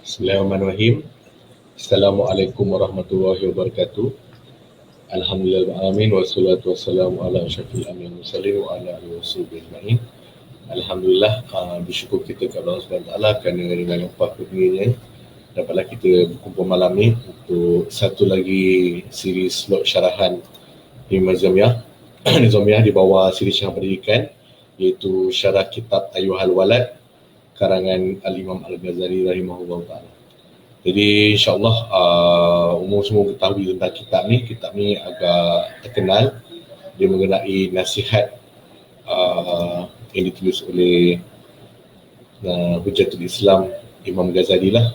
Bismillahirrahmanirrahim. Assalamualaikum warahmatullahi wabarakatuh. Alhamdulillahirrahmanirrahim. Wassalatu wassalamu ala asyrafil anbiya'i wal mursalin wa ala alihi washabihi ajma'in. Alhamdulillah, bersyukur kita kepada Allah SWT kerana dengan limpah kurnianya dapatlah kita berkumpul malam ni untuk satu lagi siri slot syarahan Imam Nizamiyah. Nizamiyah di bawah siri syarah pendidikan, iaitu syarah kitab Ayyuhal Walad karangan Al-Imam Al-Ghazali rahimahullah ta'ala. Jadi insyaAllah umum semua ketahui tentang kitab ni. Kitab ni agak terkenal. Dia mengenai nasihat yang ditulis oleh Hujjatul Islam Imam Ghazali lah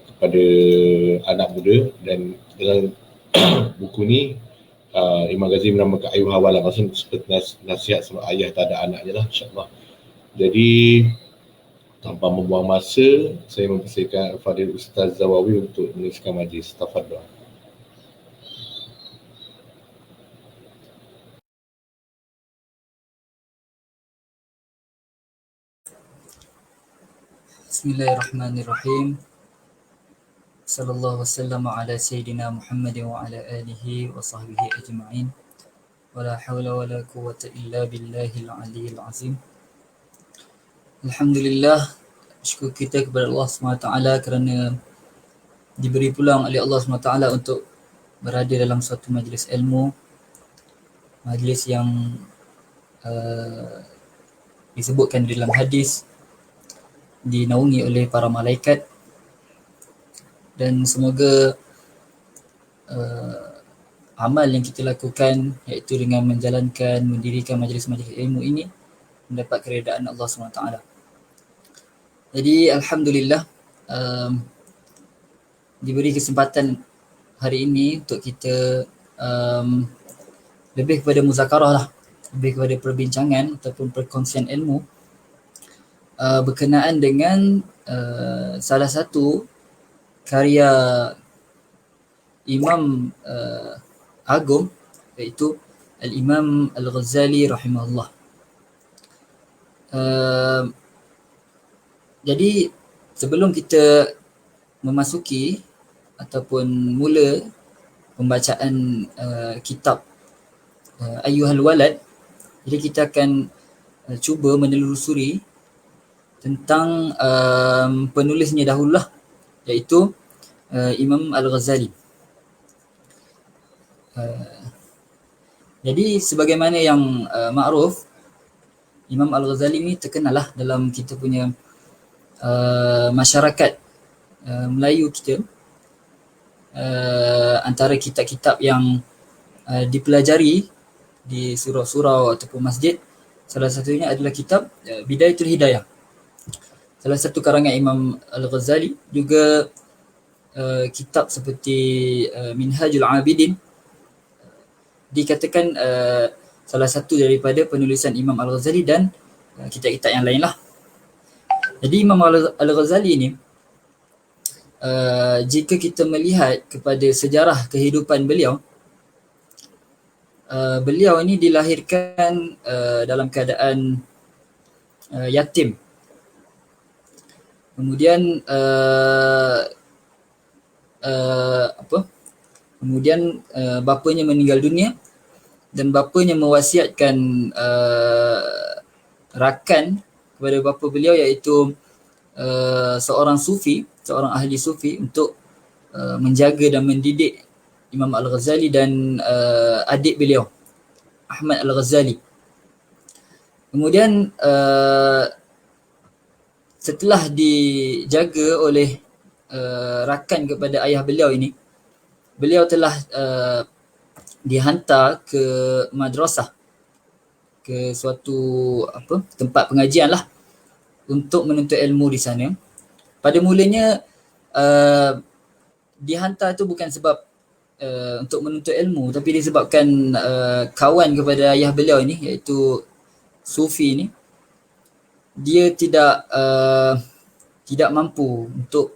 kepada anak muda. Dan dalam buku ni Imam Ghazali menamakan Ayyuhal Walad, maksudnya seperti nasihat sama ayah tak ada anaknya lah, insyaAllah. Jadi tanpa membuang masa, saya mempersilakan Fadil Ustaz Zawawi untuk meneruskan majlis. Tafadhal. Bismillahirrahmanirrahim. Sallallahu wasallam ala sayyidina Muhammad wa ala alihi wa sahbihi ajma'in. Wa la hawla wa la quwwata illa billahil aliyyil azim. Alhamdulillah, syukur kita kepada Allah SWT kerana diberi peluang oleh Allah SWT untuk berada dalam suatu majlis ilmu, majlis yang disebutkan di dalam hadis dinaungi oleh para malaikat, dan semoga amal yang kita lakukan, iaitu dengan menjalankan, mendirikan majlis-majlis ilmu ini, mendapat keredaan Allah SWT. Jadi Alhamdulillah, diberi kesempatan hari ini untuk kita lebih kepada muzakarah lah, lebih kepada perbincangan ataupun perkongsian ilmu berkenaan dengan salah satu karya Imam Agung, iaitu Al-Imam Al-Ghazali rahimahullah. Jadi sebelum kita memasuki ataupun mula pembacaan kitab Ayyuhal Walad, jadi kita akan cuba menelusuri tentang penulisnya dahululah, iaitu Imam Al-Ghazali. Jadi sebagaimana yang makruf, Imam Al-Ghazali ni terkenal lah dalam kita punya masyarakat Melayu kita. Antara kitab-kitab yang dipelajari di surau-surau ataupun masjid, salah satunya adalah kitab Bidayatul Hidayah, salah satu karangan Imam Al-Ghazali. Juga kitab seperti Minhajul Abidin dikatakan salah satu daripada penulisan Imam Al-Ghazali, dan kitab-kitab yang lain lah. Jadi Imam Al-Ghazali ni, jika kita melihat kepada sejarah kehidupan beliau, beliau ini dilahirkan dalam keadaan yatim. Kemudian bapanya meninggal dunia, dan bapanya mewasiatkan rakan kepada bapa beliau, iaitu seorang sufi, seorang ahli sufi, untuk menjaga dan mendidik Imam Al-Ghazali dan adik beliau Ahmad Al-Ghazali. Kemudian setelah dijaga oleh rakan kepada ayah beliau ini, beliau telah dihantar ke madrasah, ke suatu tempat pengajian lah, untuk menuntut ilmu di sana. Pada mulanya dihantar tu bukan sebab untuk menuntut ilmu, tapi disebabkan kawan kepada ayah beliau ini, iaitu sufi ini, dia tidak mampu untuk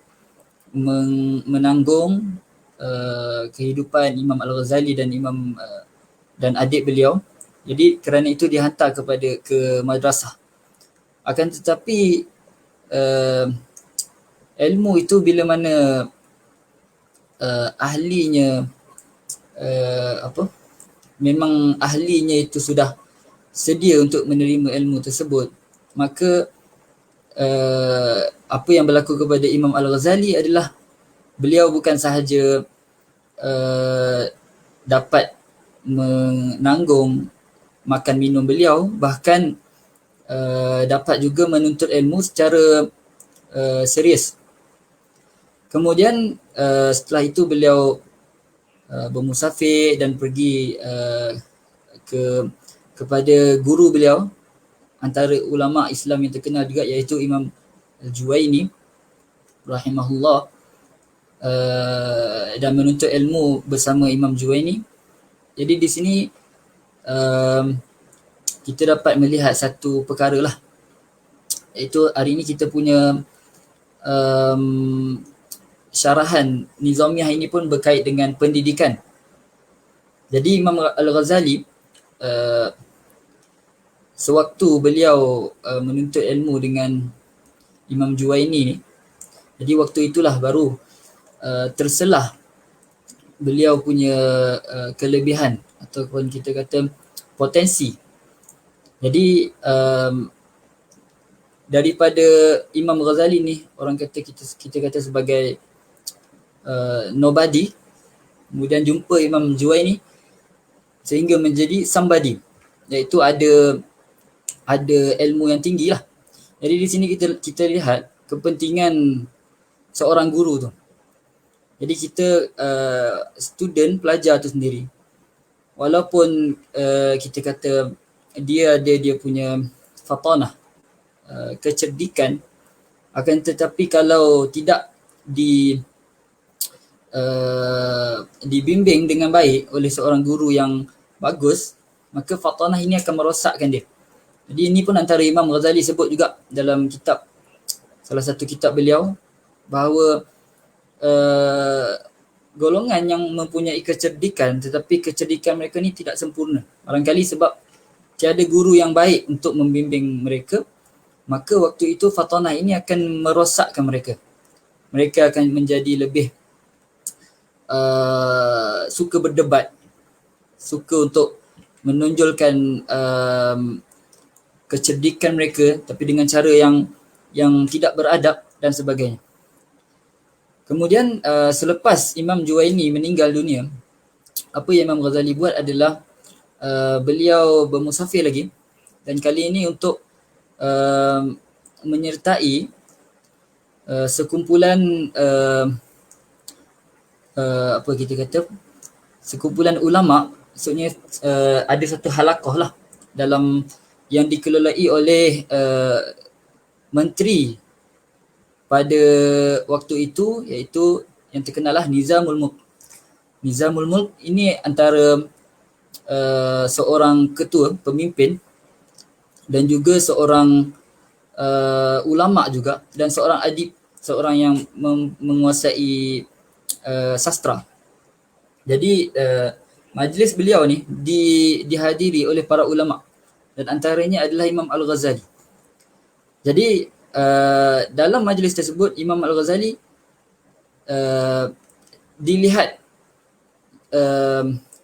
menanggung kehidupan Imam Al-Ghazali dan dan adik beliau. Jadi kerana itu dihantar ke madrasah. Akan tetapi ilmu itu bila mana ahlinya memang ahlinya itu sudah sedia untuk menerima ilmu tersebut, maka apa yang berlaku kepada Imam Al-Ghazali adalah beliau bukan sahaja dapat menanggung makan minum beliau, bahkan dapat juga menuntut ilmu secara serius. Kemudian setelah itu beliau bermusafir dan pergi kepada guru beliau, antara ulama Islam yang terkenal juga, iaitu Imam Al-Juwaini rahimahullah, dan menuntut ilmu bersama Imam Juwaini. Jadi di sini kita dapat melihat satu perkara lah, iaitu hari ini kita punya syarahan Nizamiyah ini pun berkait dengan pendidikan. Jadi Imam Al-Ghazali sewaktu beliau menuntut ilmu dengan Imam Juwaini ni, jadi waktu itulah baru terselah beliau punya kelebihan ataupun kita kata potensi. Jadi daripada Imam Ghazali ni, orang kata kita kata sebagai nobody, kemudian jumpa Imam Juwaini sehingga menjadi somebody, iaitu ada ilmu yang tinggi lah. Jadi di sini kita lihat kepentingan seorang guru tu. Jadi kita student, pelajar tu sendiri, walaupun kita kata dia punya fatanah, kecerdikan, akan tetapi kalau tidak dibimbing dengan baik oleh seorang guru yang bagus, maka fatanah ini akan merosakkan dia. Jadi ini pun antara Imam Ghazali sebut juga dalam kitab, salah satu kitab beliau, bahawa golongan yang mempunyai kecerdikan tetapi kecerdikan mereka ni tidak sempurna, barangkali sebab tiada guru yang baik untuk membimbing mereka, maka waktu itu fatanah ini akan merosakkan mereka. Mereka akan menjadi lebih suka berdebat, suka untuk menonjolkan kecerdikan mereka tapi dengan cara yang tidak beradab dan sebagainya. Kemudian selepas Imam Juwaini meninggal dunia, apa yang Imam Ghazali buat adalah beliau bermusafir lagi, dan kali ini untuk menyertai sekumpulan apa kita kata, sekumpulan ulama. Maksudnya ada satu halaqah lah dalam yang dikelolai oleh menteri pada waktu itu, iaitu yang terkenal lah Nizamul Mulk. Nizamul Mulk ini antara seorang ketua, pemimpin, dan juga seorang ulama juga, dan seorang adib, seorang yang menguasai sastra. Jadi majlis beliau ni dihadiri oleh para ulama, dan antaranya adalah Imam Al-Ghazali. Jadi dalam majlis tersebut Imam Al-Ghazali dilihat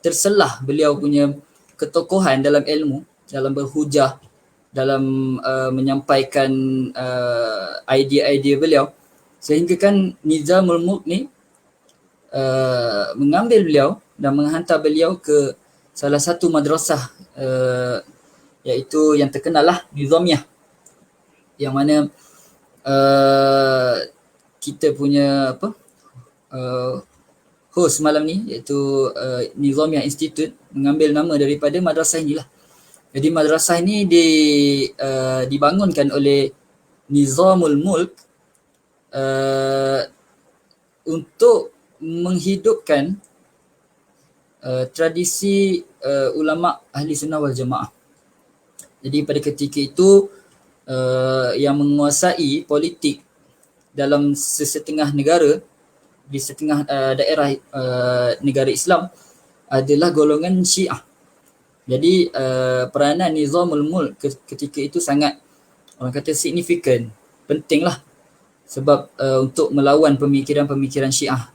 terselah beliau punya ketokohan dalam ilmu, dalam berhujah, dalam menyampaikan idea-idea beliau, sehingga kan Nizamul Mulk ni mengambil beliau dan menghantar beliau ke salah satu madrasah iaitu yang terkenal lah Nizamiyah, yang mana kita punya host malam ni iaitu Nizamiyah Institute mengambil nama daripada madrasah inilah. Jadi madrasah ini dibangunkan oleh Nizamul Mulk untuk menghidupkan tradisi ulama ahli sunnah wal jamaah. Jadi pada ketika itu yang menguasai politik dalam sesetengah negara, di setengah daerah negara Islam, adalah golongan Syiah. Jadi peranan Nizamul Mulk ketika itu sangat, orang kata, signifikan, penting lah. sebab untuk melawan pemikiran-pemikiran Syiah.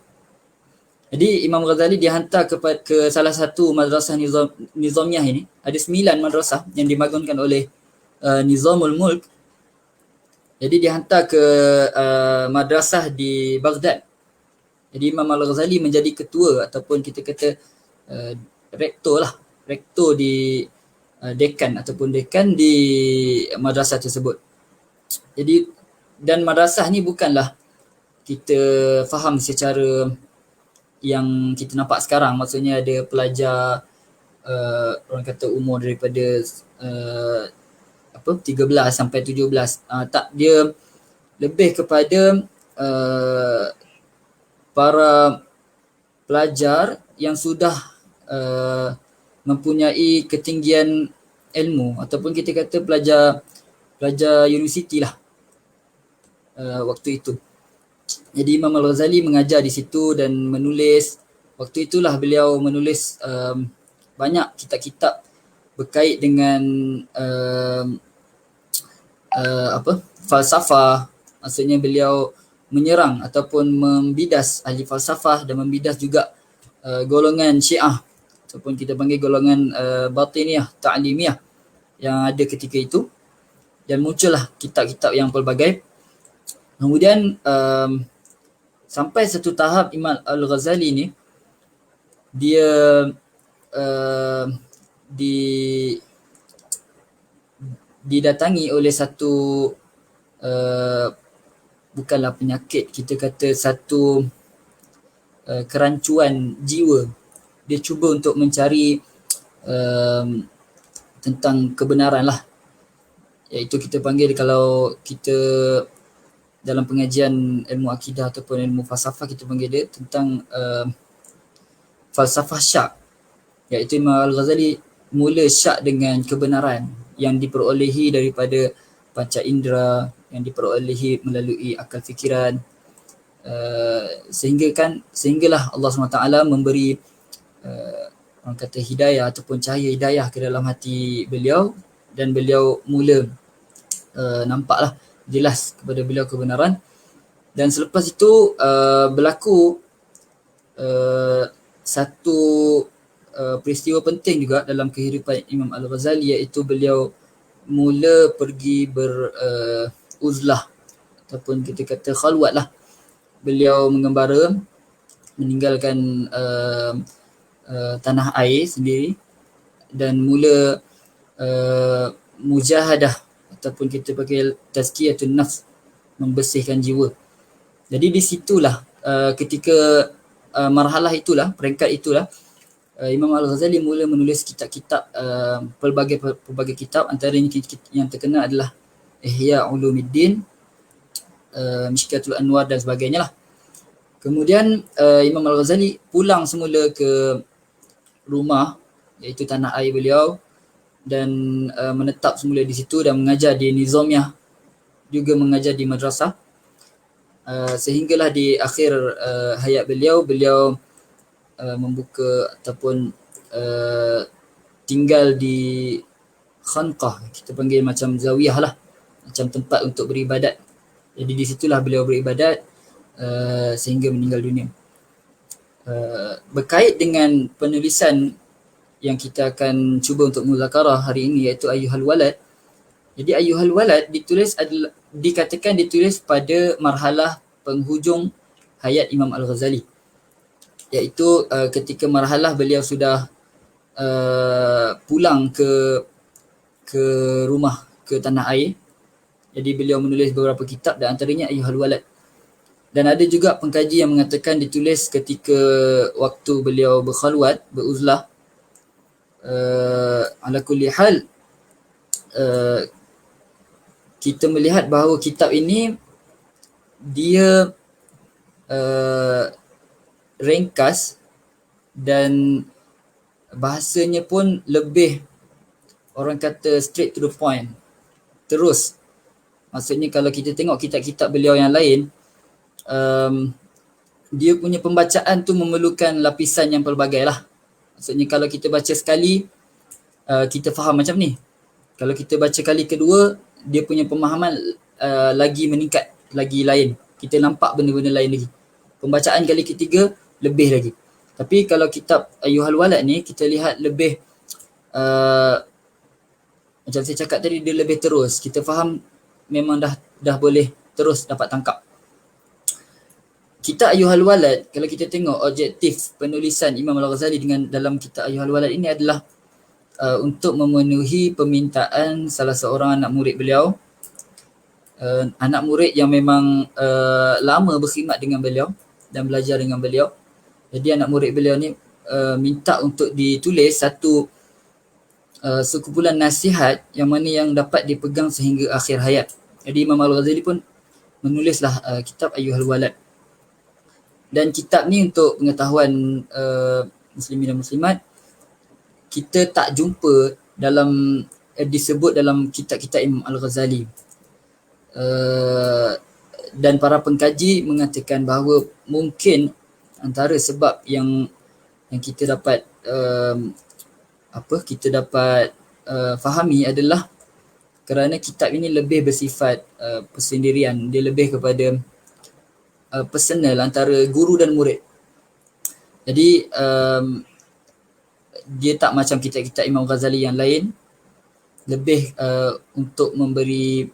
Jadi Imam Ghazali dihantar ke salah satu madrasah Nizamiyah ini. Ada 9 madrasah yang dibangunkan oleh Nizamul Mulk. Jadi dihantar ke madrasah di Baghdad. Jadi Imam Al-Ghazali menjadi ketua ataupun kita kata rektor di dekan di madrasah tersebut. Jadi dan madrasah ni bukanlah kita faham secara yang kita nampak sekarang, maksudnya ada pelajar orang kata umur daripada 13 sampai 17. Tak, dia lebih kepada para pelajar yang sudah mempunyai ketinggian ilmu ataupun kita kata pelajar universiti lah waktu itu. Jadi Imam Al-Ghazali mengajar di situ dan menulis. Waktu itulah beliau menulis banyak kitab-kitab berkait dengan falsafah. Maksudnya beliau menyerang ataupun membidas ahli falsafah dan membidas juga golongan Syiah ataupun kita panggil golongan batiniyah, ta'limiyah yang ada ketika itu, dan muncullah kitab-kitab yang pelbagai. Kemudian sampai satu tahap Imam Al-Ghazali ni dia didatangi oleh satu bukanlah penyakit, kita kata satu kerancuan jiwa. Dia cuba untuk mencari tentang kebenaran lah, iaitu kita panggil, kalau kita dalam pengajian ilmu akidah ataupun ilmu falsafah, kita panggil dia tentang falsafah syak, iaitu Imam Al-Ghazali mula syak dengan kebenaran yang diperolehi daripada panca indera, yang diperolehi melalui akal fikiran, sehinggalah Allah SWT memberi orang kata hidayah ataupun cahaya hidayah ke dalam hati beliau, dan beliau mula nampaklah jelas kepada beliau kebenaran. Dan selepas itu berlaku satu peristiwa penting juga dalam kehidupan Imam Al-Ghazali, iaitu beliau mula pergi beruzlah ataupun kita kata khalwat lah. Beliau mengembara, meninggalkan tanah air sendiri dan mula mujahadah ataupun kita panggil tazkiyatun nafs, membersihkan jiwa. Jadi di situlah ketika marhalah itulah, peringkat itulah, Imam Al-Ghazali mula menulis kitab-kitab, pelbagai kitab. Antaranya yang terkenal adalah Ihya Ulumuddin, Mishkatul Anwar dan sebagainya lah. Kemudian Imam Al-Ghazali pulang semula ke rumah, iaitu tanah air beliau, dan menetap semula di situ dan mengajar di Nizamiyah, juga mengajar di madrasah, sehinggalah di akhir hayat beliau membuka ataupun tinggal di khanqah, kita panggil macam zawiyah lah, macam tempat untuk beribadat. Jadi di situlah beliau beribadat sehingga meninggal dunia. Berkait dengan penulisan yang kita akan cuba untuk muzakarah hari ini, iaitu Ayyuhal Walad. Jadi Ayyuhal Walad dikatakan ditulis pada marhalah penghujung hayat Imam Al-Ghazali, iaitu ketika marhalah beliau sudah pulang ke rumah, ke tanah air. Jadi beliau menulis beberapa kitab, dan antaranya Ayyuhal Walad. Dan ada juga pengkaji yang mengatakan ditulis ketika waktu beliau berkhalwat, beruzlah. Ala kulli hal, kita melihat bahawa kitab ini dia ringkas dan bahasanya pun lebih, orang kata, straight to the point, terus. Maksudnya kalau kita tengok kitab-kitab beliau yang lain, dia punya pembacaan tu memerlukan lapisan yang pelbagai lah. Maksudnya kalau kita baca sekali, kita faham macam ni. Kalau kita baca kali kedua, dia punya pemahaman lagi meningkat, lagi lain. kita nampak benda-benda lain lagi. Pembacaan kali ketiga lebih lagi. Tapi kalau kitab Ayyuhal Walad ni kita lihat lebih macam saya cakap tadi, dia lebih terus. Kita faham memang dah boleh terus dapat tangkap. Kitab Ayyuhal Walad, kalau kita tengok objektif penulisan Imam Al-Ghazali dengan dalam kitab Ayyuhal Walad ini adalah untuk memenuhi permintaan salah seorang anak murid beliau, anak murid yang memang lama berkhidmat dengan beliau dan belajar dengan beliau. Jadi anak murid beliau ni minta untuk ditulis satu sekumpulan nasihat yang mana yang dapat dipegang sehingga akhir hayat. Jadi Imam Al-Ghazali pun menulislah kitab Ayyuhal Walad. Dan kitab ni untuk pengetahuan muslimin dan muslimat, kita tak jumpa dalam disebut dalam kitab-kitab Imam Al-Ghazali. Dan para pengkaji mengatakan bahawa mungkin antara sebab yang kita dapat fahami adalah kerana kitab ini lebih bersifat persendirian. Dia lebih kepada personal antara guru dan murid. Jadi dia tak macam kitab-kitab Imam Ghazali yang lain, lebih untuk memberi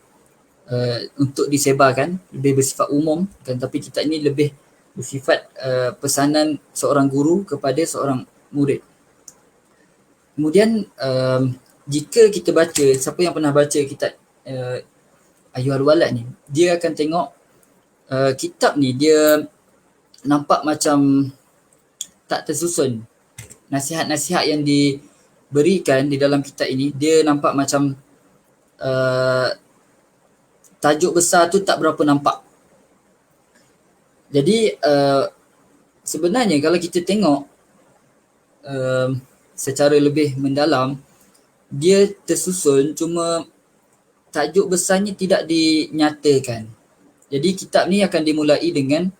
untuk disebarkan, lebih bersifat umum kan. Tapi kitab ini lebih bersifat pesanan seorang guru kepada seorang murid. Kemudian jika kita baca, siapa yang pernah baca kitab Ayyuhal Walad ni, dia akan tengok kitab ni dia nampak macam tak tersusun. Nasihat-nasihat yang diberikan di dalam kitab ini, dia nampak macam tajuk besar tu tak berapa nampak. Jadi sebenarnya kalau kita tengok secara lebih mendalam, dia tersusun, cuma tajuk besarnya tidak dinyatakan. Jadi kitab ni akan dimulai dengan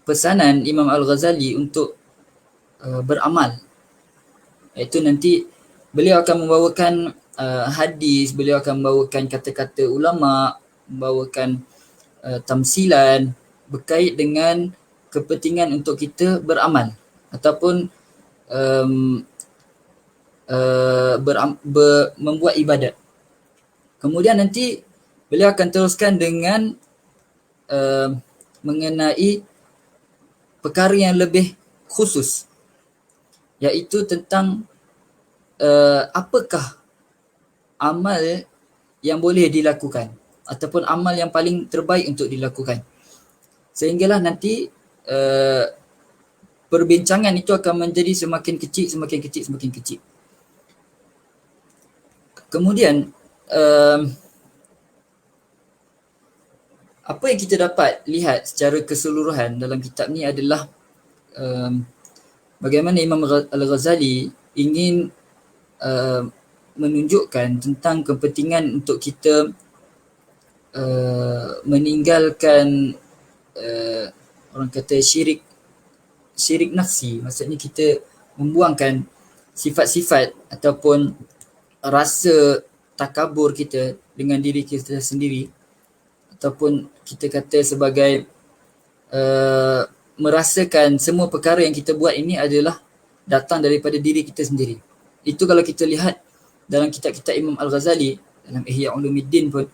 pesanan Imam Al-Ghazali untuk beramal. Iaitu nanti beliau akan membawakan hadis, beliau akan membawakan kata-kata ulama, membawakan tamsilan berkait dengan kepentingan untuk kita beramal ataupun membuat ibadat. Kemudian nanti beliau akan teruskan dengan mengenai perkara yang lebih khusus, iaitu tentang apakah amal yang boleh dilakukan ataupun amal yang paling terbaik untuk dilakukan. Sehinggalah nanti perbincangan itu akan menjadi semakin kecil. Kemudian apa yang kita dapat lihat secara keseluruhan dalam kitab ni adalah bagaimana Imam Al-Ghazali ingin menunjukkan tentang kepentingan untuk kita meninggalkan orang kata syirik nafsi. Maksudnya kita membuangkan sifat-sifat ataupun rasa takabur kita dengan diri kita sendiri, ataupun kita kata sebagai merasakan semua perkara yang kita buat ini adalah datang daripada diri kita sendiri. Itu kalau kita lihat dalam kitab-kitab Imam Al-Ghazali, dalam Ihya Ulumuddin pun,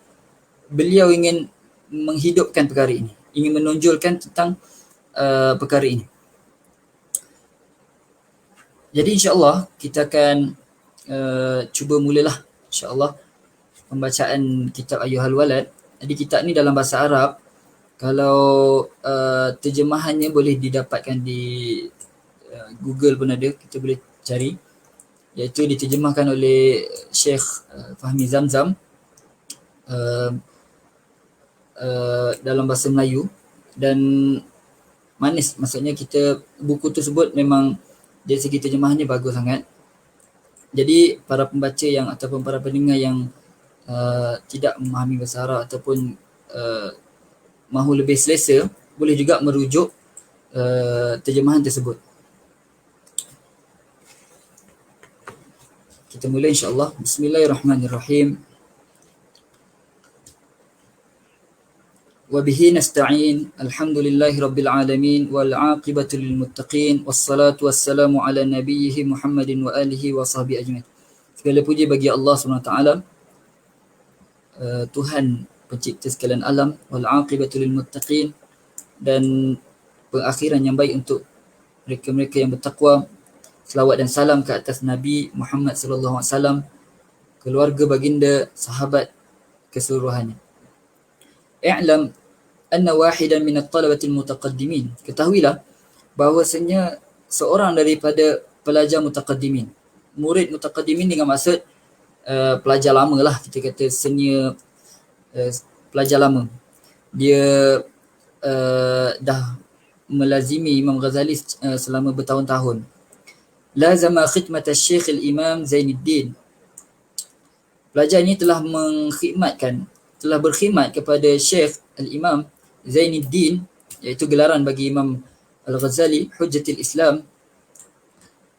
beliau ingin menghidupkan perkara ini, ingin menonjolkan tentang perkara ini. Jadi insya-Allah kita akan cuba mulalah insya-Allah pembacaan kitab Ayyuhal Walad. Jadi kitab ni dalam bahasa Arab, kalau terjemahannya boleh didapatkan di Google pun ada, kita boleh cari, iaitu diterjemahkan oleh Syekh Fahmi Zamzam dalam bahasa Melayu, dan manis. Maksudnya buku tersebut memang dari segi terjemahannya bagus sangat. Jadi para pembaca yang ataupun para pendengar yang tidak memahami bahasa Arab ataupun mahu lebih selesa, boleh juga merujuk terjemahan tersebut. Kita mula insya-Allah. Bismillahirrahmanirrahim. وبه نستعين الحمد لله رب العالمين والعاقبة للمتقين والصلاة والسلام على نبيه محمد وآله وصحبه أجمعين. Segala puji bagi Allah SWT, Tuhan pencipta sekalian alam, wal aqibatu lil muttaqin, dan pengakhiran yang baik untuk mereka-mereka yang bertakwa. Selawat dan salam ke atas Nabi Muhammad sallallahu alaihi wasallam, keluarga baginda, sahabat keseluruhannya. I'lam anna wahidan min at-talabati al-mutaqaddimin. Ketahuilah bahawasanya seorang daripada pelajar mutaqaddimin, murid mutaqaddimin dengan maksud pelajar lama lah, kita kata senior pelajar lama. Dia dah melazimi Imam Ghazali selama bertahun-tahun. Lazama khidmat al-Syekh al-Imam Zainuddin. Pelajar ini telah berkhidmat kepada Syekh al-Imam Zainuddin, iaitu gelaran bagi Imam Al-Ghazali, Hujjatul Islam,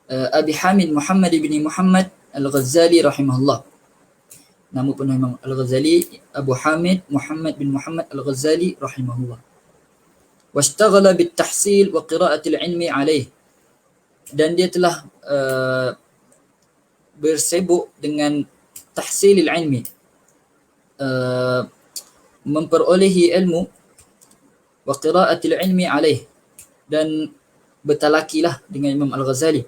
Abi Hamid Muhammad bin Muhammad Al-Ghazali rahimahullah. Nama penuh Imam Al-Ghazali Abu Hamid Muhammad bin Muhammad Al-Ghazali rahimahullah. Washtaghala bit-tahsil wa qira'atil ilmi alaih. Dan dia telah bersibuk dengan tahsilil ilmi, memperolehi ilmu, wa qira'atil ilmi alaih, dan bertalakilah dengan Imam Al-Ghazali,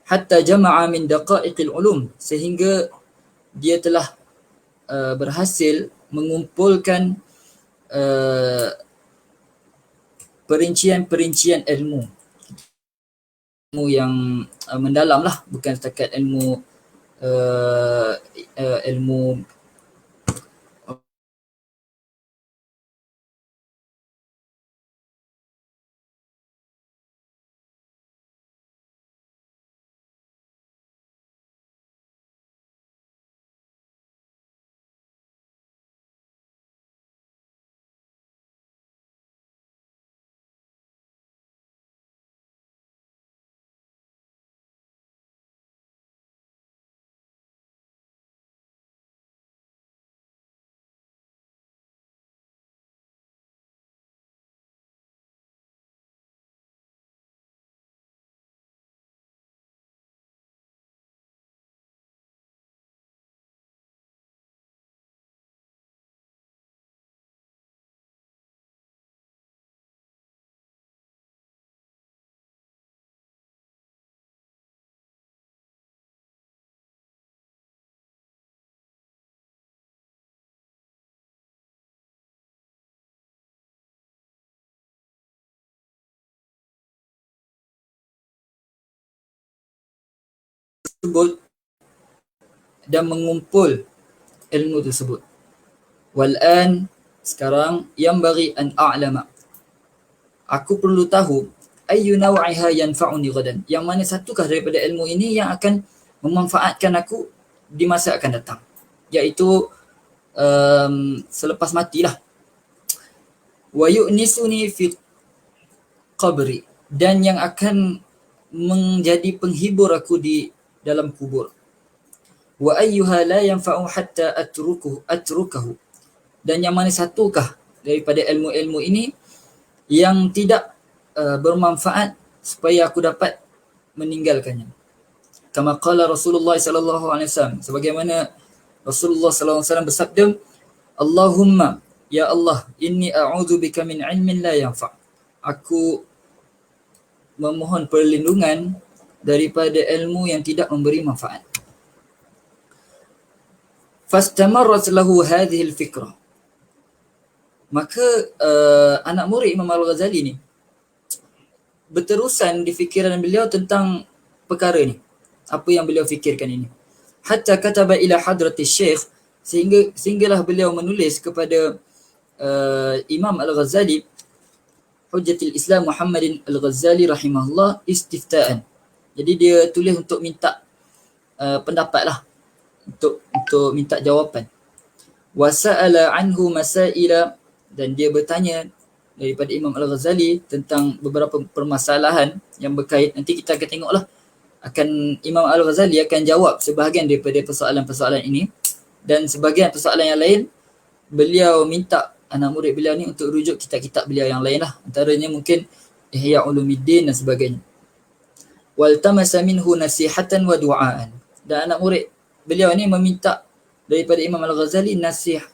hatta jama'a min daqa'iqil ulum, sehingga dia telah berhasil mengumpulkan perincian-perincian ilmu yang mendalam lah, bukan setakat ilmu tersebut dan mengumpul ilmu tersebut. Wal'an, sekarang, yang bagi an a'lama, aku perlu tahu, ayyu naw'iha yanfa'uni ghadan, yang mana satukah daripada ilmu ini yang akan memanfaatkan aku di masa akan datang, iaitu selepas matilah. Wa yu'nisuni fi qabri, dan yang akan menjadi penghibur aku di dalam kubur. Wa ayyuha la yanfa'u hatta atrukahu, dan yang mana satukah daripada ilmu-ilmu ini yang tidak bermanfaat supaya aku dapat meninggalkannya. Kama qala Rasulullah sallallahu alaihi wasallam, sebagaimana Rasulullah sallallahu alaihi wasallam bersabda, Allahumma, ya Allah, inni a'udzubika min ilmin la yanfa', aku memohon perlindungan daripada ilmu yang tidak memberi manfaat. Fastamarrat lahu hadhihi al-fikrah, maka anak murid Imam Al-Ghazali ni berterusan di fikiran beliau tentang perkara ni, apa yang beliau fikirkan ini. Hatta kataba ila hadrati syekh, sehinggalah beliau menulis kepada Imam Al-Ghazali, Hujjatul Islam Muhammadin Al-Ghazali rahimahullah, istifta'an. Jadi dia tulis untuk minta pendapat lah, untuk minta jawapan. Wa sa'ala anhu masaila, dan dia bertanya daripada Imam Al-Ghazali tentang beberapa permasalahan yang berkait. Nanti kita akan tengoklah, akan Imam Al-Ghazali akan jawab sebahagian daripada persoalan-persoalan ini, dan sebahagian persoalan yang lain beliau minta anak murid beliau ni untuk rujuk kitab-kitab beliau yang lain lah. Antaranya mungkin Ihya Ulumuddin dan sebagainya. Waltamasa minhu nasihatan wa du'aan. Dan anak murid beliau ni meminta daripada Imam Al-Ghazali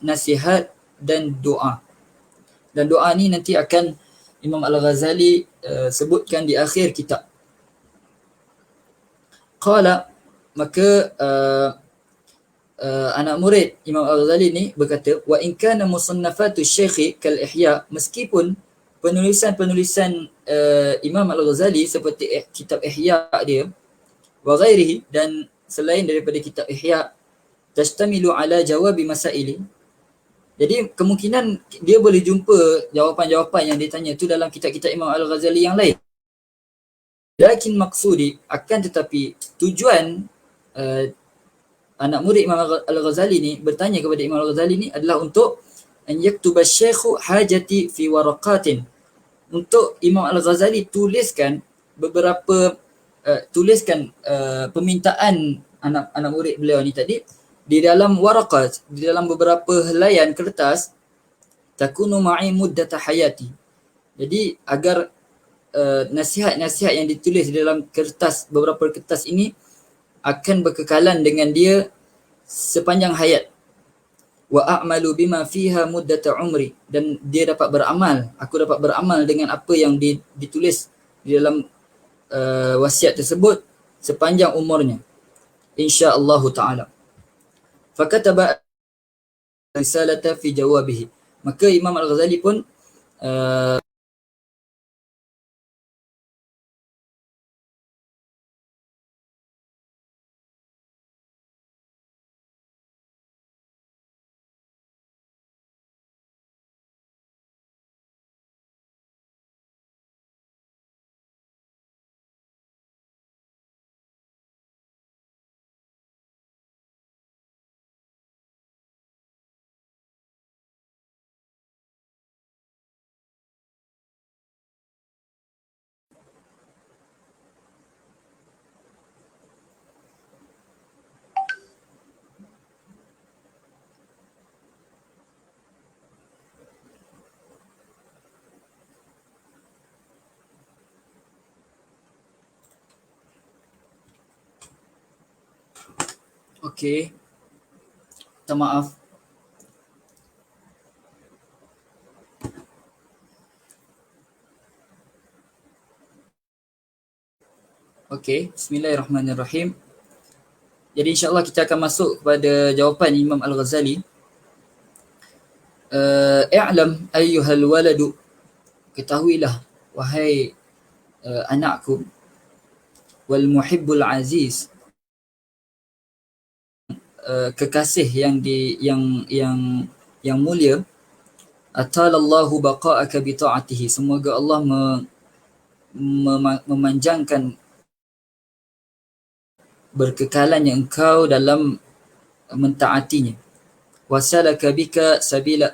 nasihat dan doa. Dan doa ni nanti akan Imam Al-Ghazali sebutkan di akhir kitab. Qala, maka anak murid Imam Al-Ghazali ni berkata, wa in kana musannafatu syekhi kal ihya, meskipun penulisan-penulisan Imam Al-Ghazali seperti kitab Ihya dia wa ghairihi, dan selain daripada kitab Ihya, tashtamilu ala jawabi masaili. Jadi kemungkinan dia boleh jumpa jawapan-jawapan yang ditanya tu dalam kitab-kitab Imam Al-Ghazali yang lain. Lakin maksudi, akan tetapi tujuan anak murid Imam Al-Ghazali ni bertanya kepada Imam Al-Ghazali ni adalah untuk an yaktuba syekhu hajati fi waraqatin, untuk Imam Al-Ghazali tuliskan beberapa permintaan anak murid beliau ni tadi di dalam waraqat, di dalam beberapa helaian kertas, takunu ma'i muddata hayati. Jadi agar nasihat-nasihat yang ditulis di dalam kertas, beberapa kertas ini akan berkekalan dengan dia sepanjang hayat. Wa a'malu bima fiha muddata umri, dan dia dapat beramal, aku dapat beramal dengan apa yang ditulis di dalam wasiat tersebut sepanjang umurnya, insya-Allah taala. Fakataba risalata fi jawabihi, maka Imam Al-Ghazali pun okey, minta maaf. Okey, bismillahirrahmanirrahim. Jadi insya-Allah kita akan masuk kepada jawapan Imam Al-Ghazali. I'lam ayyuhal waladu, ketahuilah wahai anakku, wal muhibbul aziz, kekasih yang mulia, atalallahu baqa'aka bi ta'atihi, semoga Allah memanjangkan berkekalannya engkau dalam mentaatinya. Wasalaka bika sabila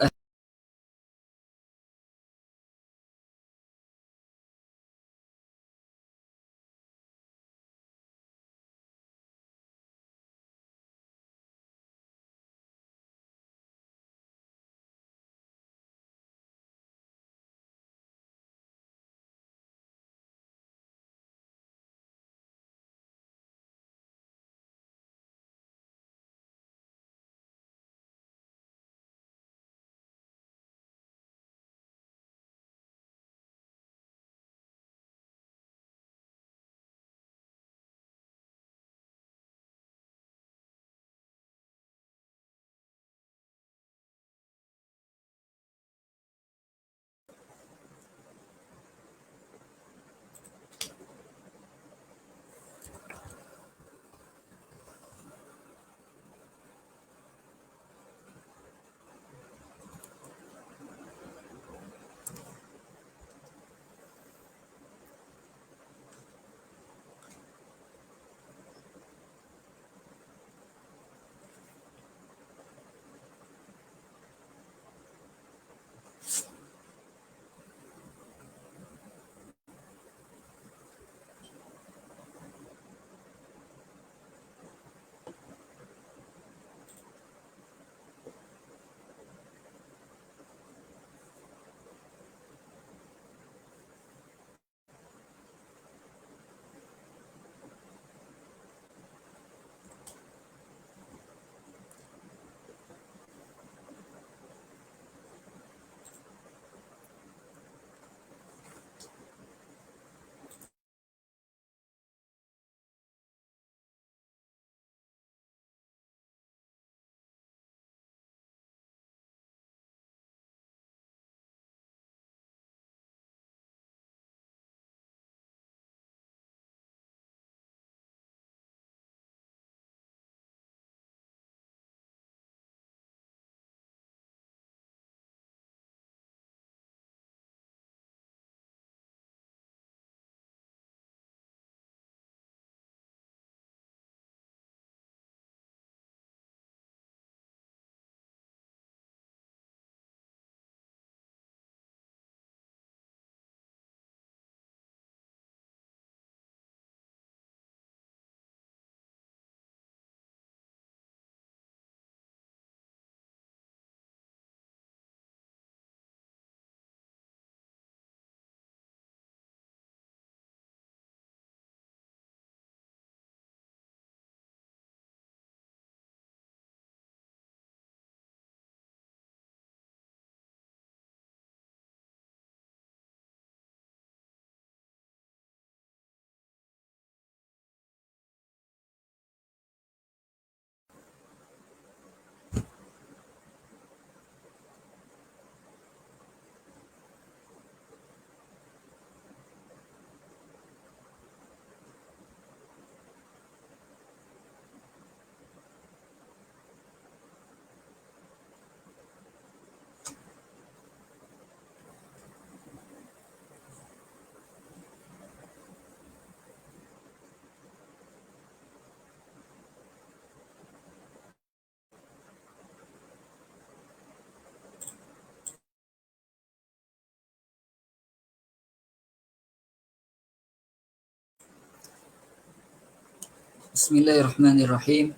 Bismillahirrahmanirrahim.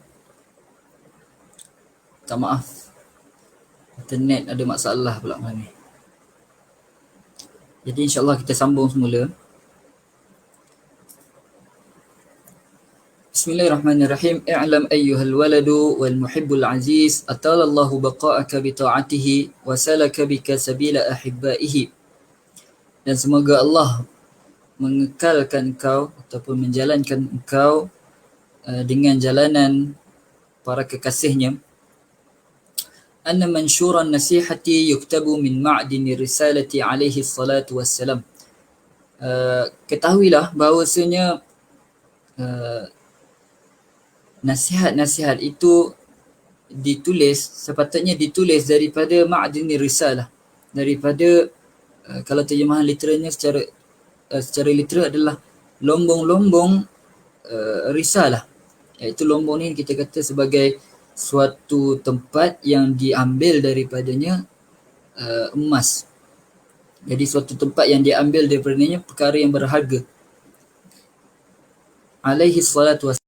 Minta maaf, internet ada masalah pula malam ni. Jadi insyaAllah kita sambung semula. Bismillahirrahmanirrahim. I'lam ayyuhal waladu wal muhibbul aziz atalallahu baqa'aka bi ta'atihi wa salaka bika sabila ahibbaihi. Dan semoga Allah mengekalkan engkau ataupun menjalankan engkau dengan jalanan para kekasihnya. Anna mansyuran nasihati yuktabu min ma'dini risalati alaihi salatu wassalam. Ketahuilah bahawasanya nasihat-nasihat itu ditulis, sepatutnya ditulis daripada ma'dini risalah, daripada kalau terjemahan literalnya secara literal adalah lombong-lombong risalah, iaitu lombong ni kita kata sebagai suatu tempat yang diambil daripadanya emas. Jadi suatu tempat yang diambil daripadanya perkara yang berharga. Alaihi salatu wassalam.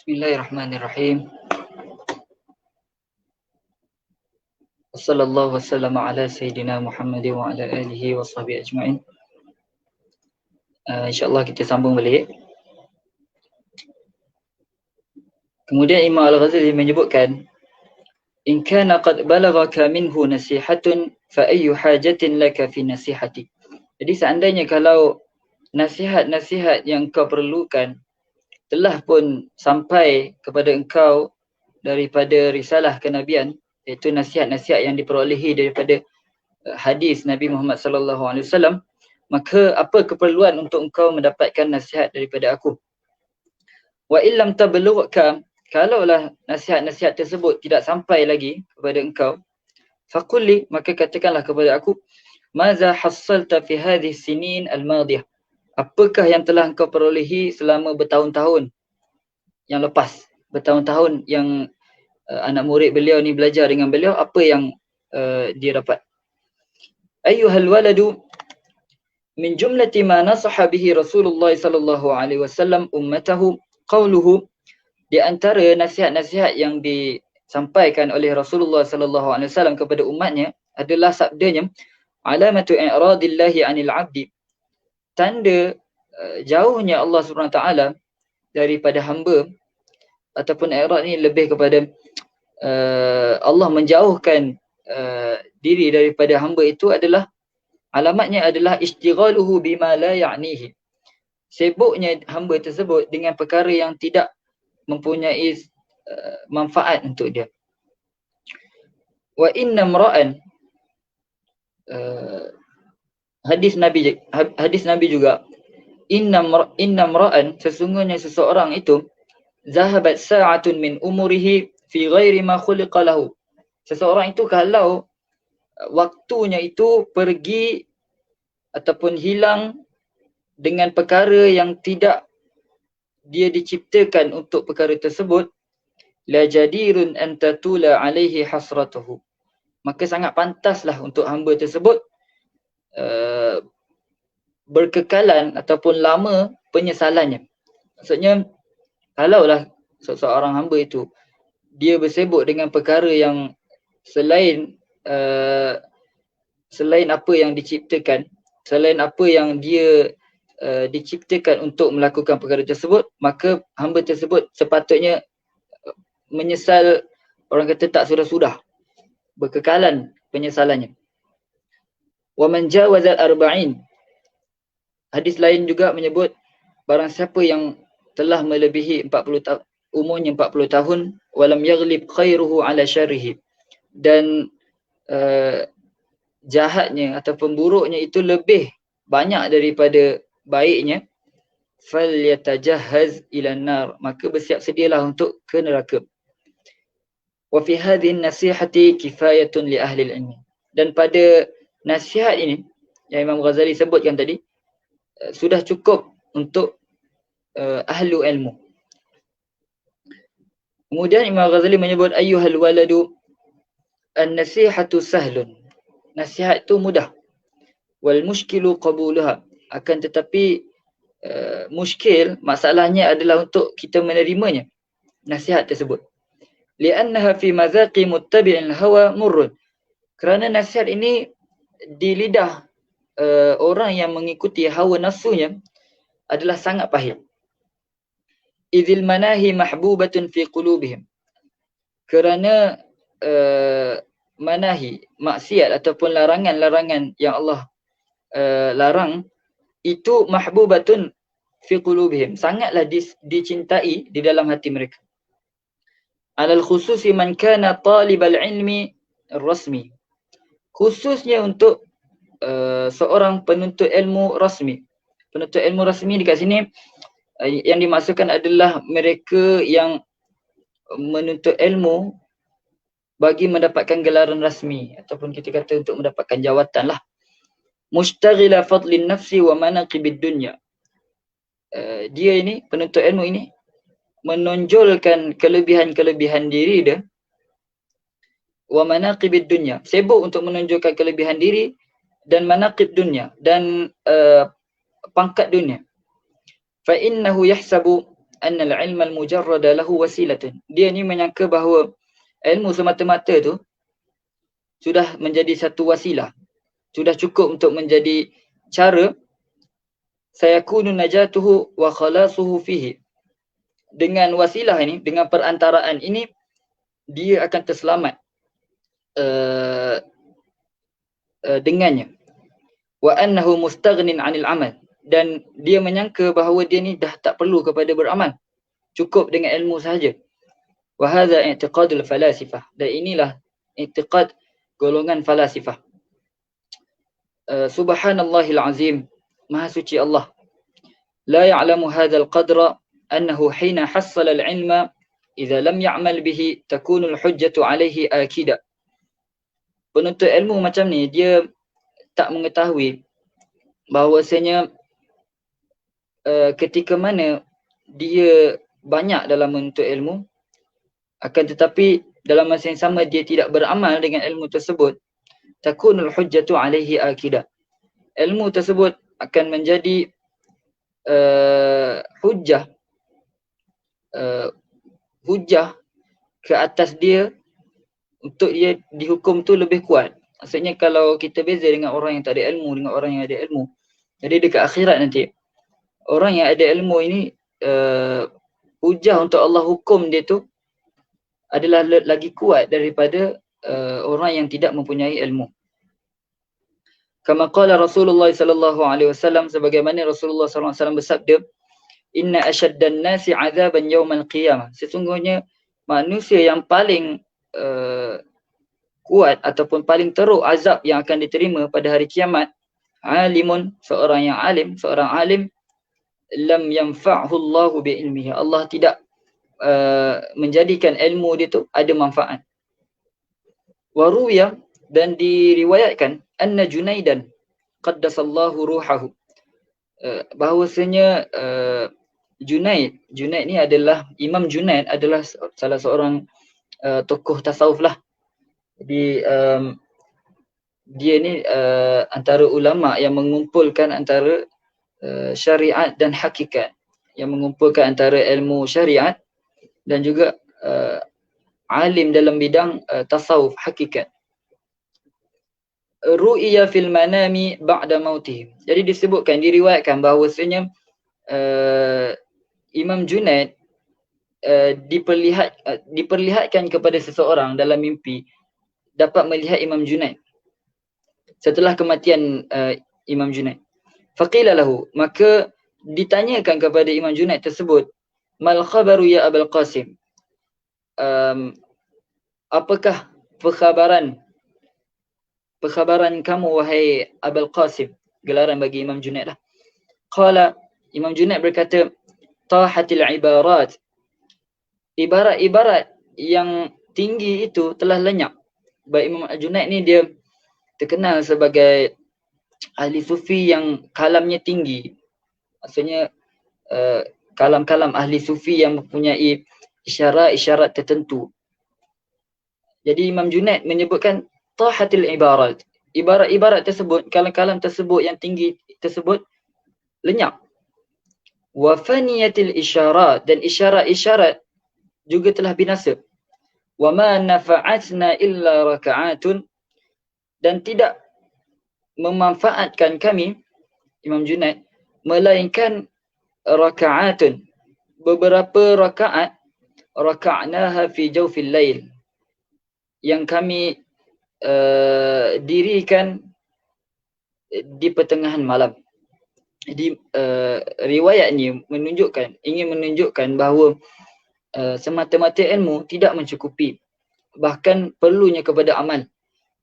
Bismillahirrahmanirrahim. Wassallallahu wasallam ala sayyidina Muhammad wa ala alihi wa sahbihi ajma'in. InsyaAllah kita sambung balik. Kemudian Imam Al-Ghazali menyebutkan, in kana qad balaghaka minhu nasihatun fa ayyu hajatin laka fi nasihati. Jadi seandainya kalau nasihat-nasihat yang kau perlukan telah pun sampai kepada engkau daripada risalah kenabian, iaitu nasihat-nasihat yang diperolehi daripada hadis Nabi Muhammad sallallahu alaihi wasallam, maka apa keperluan untuk engkau mendapatkan nasihat daripada aku? Wa illam tablughuka, kalaulah nasihat-nasihat tersebut tidak sampai lagi kepada engkau, faqulli, maka katakanlah kepada aku, maza hassalta fi hadhihi sinin al-madiyah, apakah yang telah engkau perolehi selama bertahun-tahun yang lepas, bertahun-tahun yang anak murid beliau ni belajar dengan beliau, apa yang dia dapat. Ayyuhal waladu, min jumlati ma nasaha bihi Rasulullah sallallahu alaihi wasallam ummatahu qawluhu Di antara nasihat-nasihat yang disampaikan oleh Rasulullah sallallahu alaihi wasallam kepada umatnya adalah sabdanya, alamatu i'radillahi 'anil 'abdi, tanda jauhnya Allah Subhanahu taala daripada hamba, ataupun i'rad ni lebih kepada Allah menjauhkan diri daripada hamba, itu adalah alamatnya adalah istighaluhu bima la ya'nihi, sibuknya hamba tersebut dengan perkara yang tidak mempunyai manfaat untuk dia. Wa inna imra'an, hadis Nabi juga, inna imra'an, sesungguhnya seseorang itu, zahabat sa'atun min umurihi fi ghairi ma khuliqa lahu, seseorang itu kalau waktunya itu pergi ataupun hilang dengan perkara yang tidak dia diciptakan untuk perkara tersebut, la jadirun an tatula alaihi hasratuhu, maka sangat pantaslah untuk hamba tersebut berkekalan ataupun lama penyesalannya. Maksudnya, kalaulah seseorang hamba itu dia bersibuk dengan perkara yang selain apa yang diciptakan, selain apa yang dia diciptakan untuk melakukan perkara tersebut, maka hamba tersebut sepatutnya menyesal, orang kata tak sudah-sudah, berkekalan penyesalannya. Wa man jawazal arba'in, hadis lain juga menyebut barang siapa yang telah melebihi 40 tahun, umurnya 40 tahun, walam yaghlib khairuhu ala syarrihi, dan jahatnya ataupun buruknya itu lebih banyak daripada baiknya, falyatajahhaz ila nar, maka bersiap sedialah untuk ke neraka. Wa fi hadhihi an-nasihati kifayatun li ahli al-ilm, dan pada nasihat ini yang Imam Ghazali sebutkan tadi, sudah cukup untuk ahlu ilmu. Kemudian Imam Ghazali menyebut, ayyuhal waladu an-nasihatu sahlun, nasihat itu mudah, wal mushkilu qabuluha, akan tetapi muskil, masalahnya adalah untuk kita menerimanya nasihat tersebut. Li'annaha fi mazaqi muttabi'il hawa murrun, kerana nasihat ini di lidah orang yang mengikuti hawa nafsunya adalah sangat pahit. Idzil manahi mahbubatun fi qulubihim, kerana manahi, maksiat ataupun larangan-larangan yang Allah larang itu mahbubatun fi qulubihim, sangatlah dicintai di dalam hati mereka. Alal khususi man kana talibal ilmi rasmi, khususnya untuk seorang penuntut ilmu rasmi. Penuntut ilmu rasmi dekat sini yang dimaksudkan adalah mereka yang menuntut ilmu bagi mendapatkan gelaran rasmi, ataupun kita kata untuk mendapatkan jawatan lah. Mushtaghila fadlin nafsi wa manaqibid dunya, dia ini, penuntut ilmu ini, menonjolkan kelebihan-kelebihan diri dia, wa manaqibid dunya, sibuk untuk menonjolkan kelebihan diri, dan manaqib dunya, dan pangkat dunia. Fa innahu yahsabu anna al-ilma al-mujarrada lahu wasilatun, dia ni menyangka bahawa ilmu semata-mata tu sudah menjadi satu wasilah, sudah cukup untuk menjadi cara, sayakunu najatuhu wa khalasuhu fihi, dengan wasilah ini, dengan perantaraan ini, dia akan terselamat dengannya. Wa annahu mustaghnin 'anil amal, dan dia menyangka bahawa dia ni dah tak perlu kepada beramal, cukup dengan ilmu sahaja. Wa hadha i'tiqadul falasifah, dan inilah i'tiqad golongan falasifah. Subhanallahil azim, maha suci Allah. La ya'lamu hadzal qadra annahu hina hassala al-ilma idza lam ya'mal bihi takunu al-hujjatu 'alayhi akida. Penuntut ilmu macam ni, dia tak mengetahui bahawasanya ketika mana dia banyak dalam menuntut ilmu, akan tetapi dalam masa yang sama dia tidak beramal dengan ilmu tersebut, takunul hujjatu 'alaihi akida, ilmu tersebut akan menjadi hujjah hujah ke atas dia untuk dia dihukum tu lebih kuat. Maksudnya kalau kita beza dengan orang yang tak ada ilmu dengan orang yang ada ilmu, jadi dekat akhirat nanti orang yang ada ilmu ini hujah untuk Allah hukum dia tu adalah lagi kuat daripada orang yang tidak mempunyai ilmu. Kama qala Rasulullah sallallahu alaihi wasallam, sebagaimana Rasulullah sallallahu alaihi wasallam bersabda, inna asyaddan nasi azaban yaumal qiyamah, sesungguhnya manusia yang paling kuat ataupun paling teruk azab yang akan diterima pada hari kiamat, alimun, seorang yang alim, seorang alim, lam yanfa'hu Allahu bi ilmihi, Allah tidak menjadikan ilmu dia tu ada manfaat. Waruya, dan diriwayatkan, anna Junaidan qaddasallahu ruhahu, bahawasanya Junaid ni adalah, Imam Junaid adalah salah seorang tokoh tasawuf lah. Jadi dia ni antara ulama yang mengumpulkan antara syariat dan hakikat, yang mengumpulkan antara ilmu syariat dan juga alim dalam bidang tasawuf hakikat. Ru'iya fil manami ba'da mautih, jadi disebutkan, diriwayatkan bahawasanya Imam Junaid diperlihatkan kepada seseorang dalam mimpi, dapat melihat Imam Junaid setelah kematian Imam Junaid. Faqila lahu, maka ditanyakan kepada Imam Junaid tersebut, mal khabaru ya Abul Qasim, apakah perkhabaran kamu wahai Abul Qasim, gelaran bagi Imam Junaid lah. Qala, Imam Junaid berkata, tahatil ibarat, ibarat-ibarat yang tinggi itu telah lenyap. Baik, Imam Junaid ni dia terkenal sebagai ahli sufi yang kalamnya tinggi. Maksudnya kalam-kalam ahli sufi yang mempunyai isyarat-isyarat tertentu. Jadi Imam Junaid menyebutkan tahatil ibarat, ibarat-ibarat tersebut, kalam-kalam tersebut yang tinggi tersebut lenyap. Wa faniyatil isyarat, dan isyarat-isyarat juga telah binasa. Wa ma nafa'atna illa raka'atun, dan tidak memanfaatkan kami, Imam Junaid, melainkan raka'atun, beberapa rakaat, raka'naha fi jawfil lail, yang kami dirikan di pertengahan malam. Jadi riwayat ni ingin menunjukkan bahawa semata-mata ilmu tidak mencukupi, bahkan perlunya kepada amal.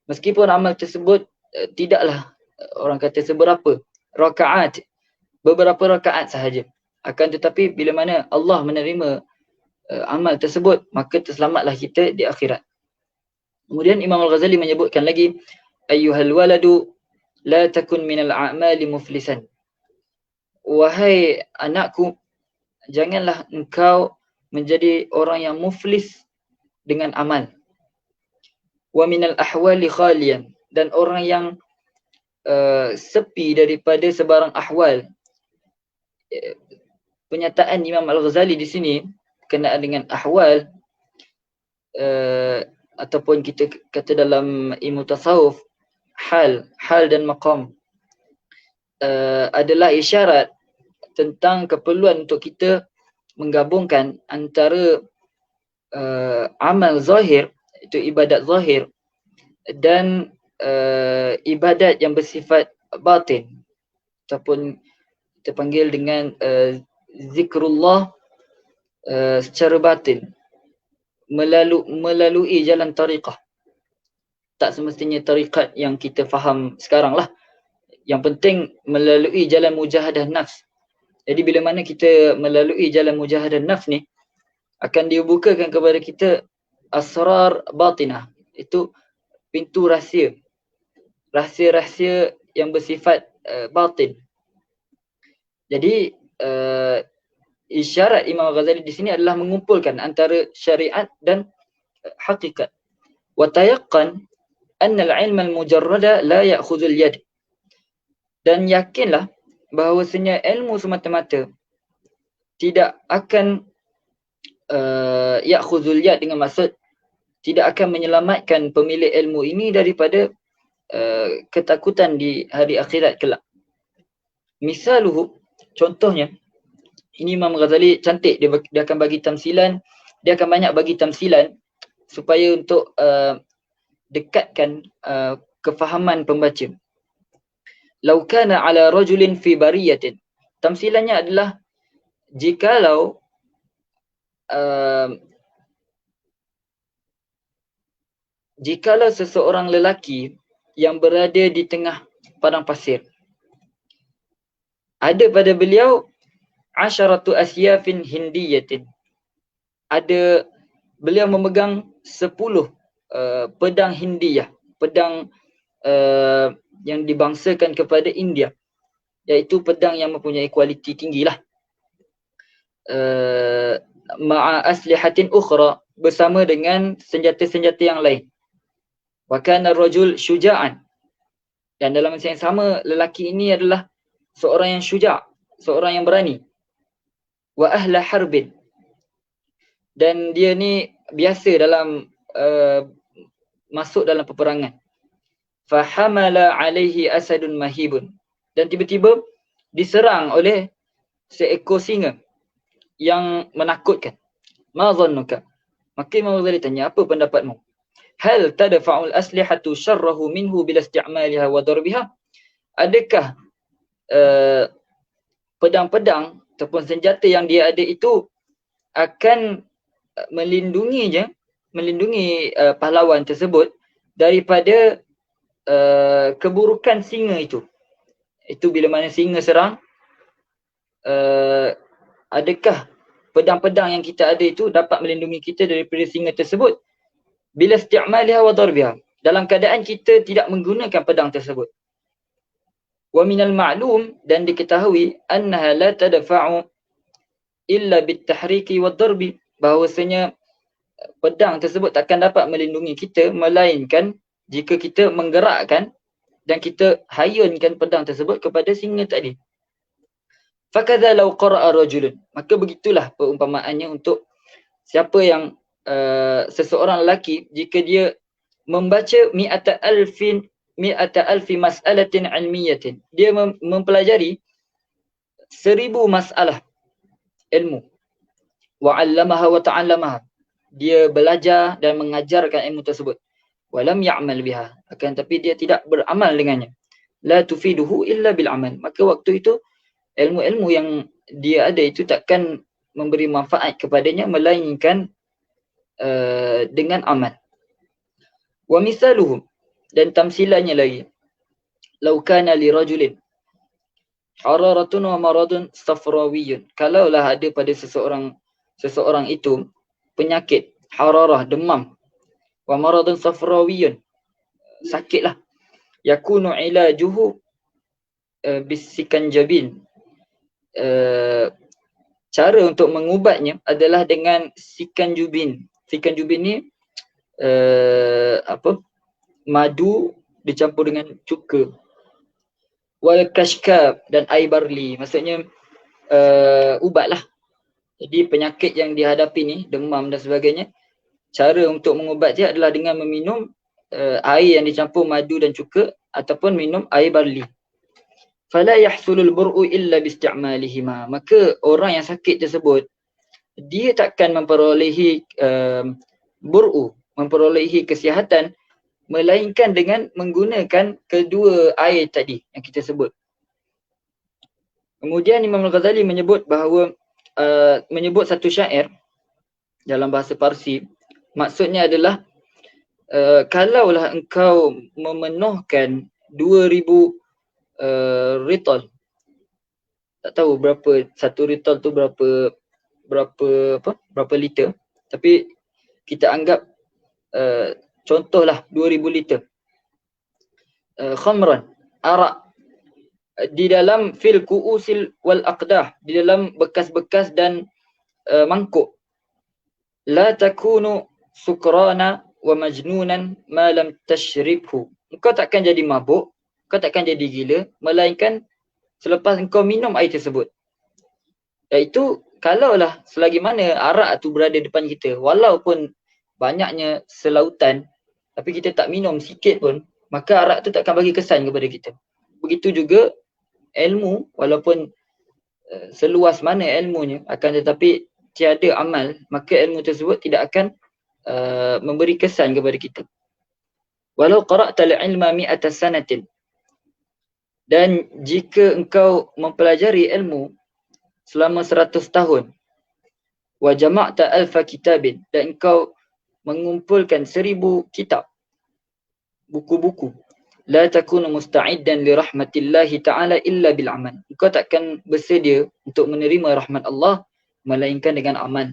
Meskipun amal tersebut tidaklah orang kata seberapa rakaat, beberapa rakaat sahaja, akan tetapi bila mana Allah menerima amal tersebut, maka terselamatlah kita di akhirat. Kemudian Imam Al-Ghazali menyebutkan lagi, ayyuhal waladu la takun minal a'mali muflisan, wahai anakku, janganlah engkau menjadi orang yang muflis dengan amal. Wa minal ahwali khalian, dan orang yang sepi daripada sebarang ahwal. Penyataan Imam Al-Ghazali di sini berkenaan dengan ahwal, ataupun kita kata dalam ilmu tasawuf, hal dan maqam, adalah isyarat tentang keperluan untuk kita menggabungkan antara amal zahir, itu ibadat zahir, dan ibadat yang bersifat batin, ataupun kita panggil dengan zikrullah secara batin, melalui jalan tariqah. Tak semestinya tariqat yang kita faham sekarang lah. Yang penting melalui jalan mujahadah nafs. Jadi bila mana kita melalui jalan mujahadah nafs ni, akan dibukakan kepada kita asrar batinah. Itu pintu rahsia. Rahsia-rahsia yang bersifat batin. Jadi isyarat Imam Ghazali di sini adalah mengumpulkan antara syariat dan hakikat. Wa tayaqqan anna al-ilma al-mujarrada la ya'khudhu al-yad, dan yakinlah bahawasanya ilmu semata-mata tidak akan ya'khudhul yad dengan maksud tidak akan menyelamatkan pemilik ilmu ini daripada ketakutan di hari akhirat kelak. Misaluhu, contohnya, ini Imam Ghazali cantik, dia akan bagi tamsilan, dia akan banyak bagi tamsilan supaya untuk dekatkan kefahaman pembaca. Lau kana ala rajulin fi bariyatin. Tamsilannya adalah jikalau jikalau seseorang lelaki yang berada di tengah padang pasir, ada pada beliau asyaratu asyafin hindiyatin, ada beliau memegang 10 pedang Hindiyah, pedang yang dibangsakan kepada India, iaitu pedang yang mempunyai kualiti tinggilah. Ma'a aslihatin ukhra, bersama dengan senjata-senjata yang lain. Wa kana ar-rajul syuja'an, dan dalam masa yang sama lelaki ini adalah seorang yang syuja', seorang yang berani. Wa ahla harbin, dan dia ni biasa dalam masuk dalam peperangan. Fahamala alaihi asadun mahibun, dan tiba-tiba diserang oleh seekor singa yang menakutkan. Ma dhannuka, maka Imam Ghazali tanya, apa pendapatmu? Hal tadfa'ul aslihatu syarrahu minhu bila isti'maliha wa darbiha, adakah pedang-pedang ataupun senjata yang dia ada itu akan melindungi pahlawan tersebut daripada keburukan singa itu. Itu bila mana singa serang, adakah pedang-pedang yang kita ada itu dapat melindungi kita daripada singa tersebut bila isti'maliha wa darbiha, dalam keadaan kita tidak menggunakan pedang tersebut. Wa minal ma'lum, dan diketahui, annaha la tadfa'u illa bitahriki wa darbi, bahawasanya pedang tersebut takkan dapat melindungi kita melainkan jika kita menggerakkan dan kita hayunkan pedang tersebut kepada singa tadi. Fakadha law qara'a rajulun, maka begitulah perumpamaannya untuk siapa yang seseorang lelaki jika dia membaca mi'ata alfi mas'alatin ilmiyatin, dia mempelajari 1000 masalah ilmu, wa 'allamaha wa ta'allamaha, dia belajar dan mengajarkan ilmu tersebut, walam ya'mal biha, akan tapi dia tidak beramal dengannya, la tufiduhu illa bil amal, maka waktu itu ilmu-ilmu yang dia ada itu takkan memberi manfaat kepadanya melainkan dengan amal. Wa misaluhu, dan tamsilannya lagi, lau kana li rajulin hararatun wa maradun safrawiyun, kalaulah ada pada seseorang itu penyakit hararah, demam, wa maradun safrawiyun, sakitlah, yakunu ilajuhu bisikanjabin, cara untuk mengubatnya adalah dengan sikanjubin. Sikanjubin ni madu dicampur dengan cuka. Wal kashkab, dan air barli, maksudnya ubat lah. Jadi penyakit yang dihadapi ni, demam dan sebagainya, cara untuk mengubatnya adalah dengan meminum air yang dicampur madu dan cuka ataupun minum air barli. Fala yahsulul bur'u illa bisti'malihima, maka orang yang sakit tersebut dia takkan memperolehi bur'u, memperolehi kesihatan melainkan dengan menggunakan kedua air tadi yang kita sebut. Kemudian Imam Al-Ghazali menyebut bahawa menyebut satu syair dalam bahasa Parsi, maksudnya adalah kalaulah engkau memenuhkan 2000 ritol, tak tahu berapa satu ritol tu berapa liter, tapi kita anggap contohlah 2000 liter khamran, arak, di dalam fil ku'usil wal aqdah, di dalam bekas-bekas dan mangkuk, la takunu sukrana wa majnunan ma lam tashribhu, engkau takkan jadi mabuk, kau takkan jadi gila melainkan selepas engkau minum air tersebut. Iaitu kalaulah selagi mana arak tu berada depan kita, walaupun banyaknya selautan, tapi kita tak minum sikit pun, maka arak tu takkan bagi kesan kepada kita. Begitu juga ilmu, walaupun seluas mana ilmunya, akan tetapi tiada amal, maka ilmu tersebut tidak akan memberi kesan kepada kita. Walau qara'tal ilma mi'ata sanatin, dan jika engkau mempelajari ilmu selama 100 tahun, wa jama'ta alfa kitabin, dan engkau mengumpulkan 1000 kitab, buku-buku, la takunu musta'iddan li rahmatillahi ta'ala illa bil amal. Engkau takkan bersedia untuk menerima rahmat Allah melainkan dengan amal.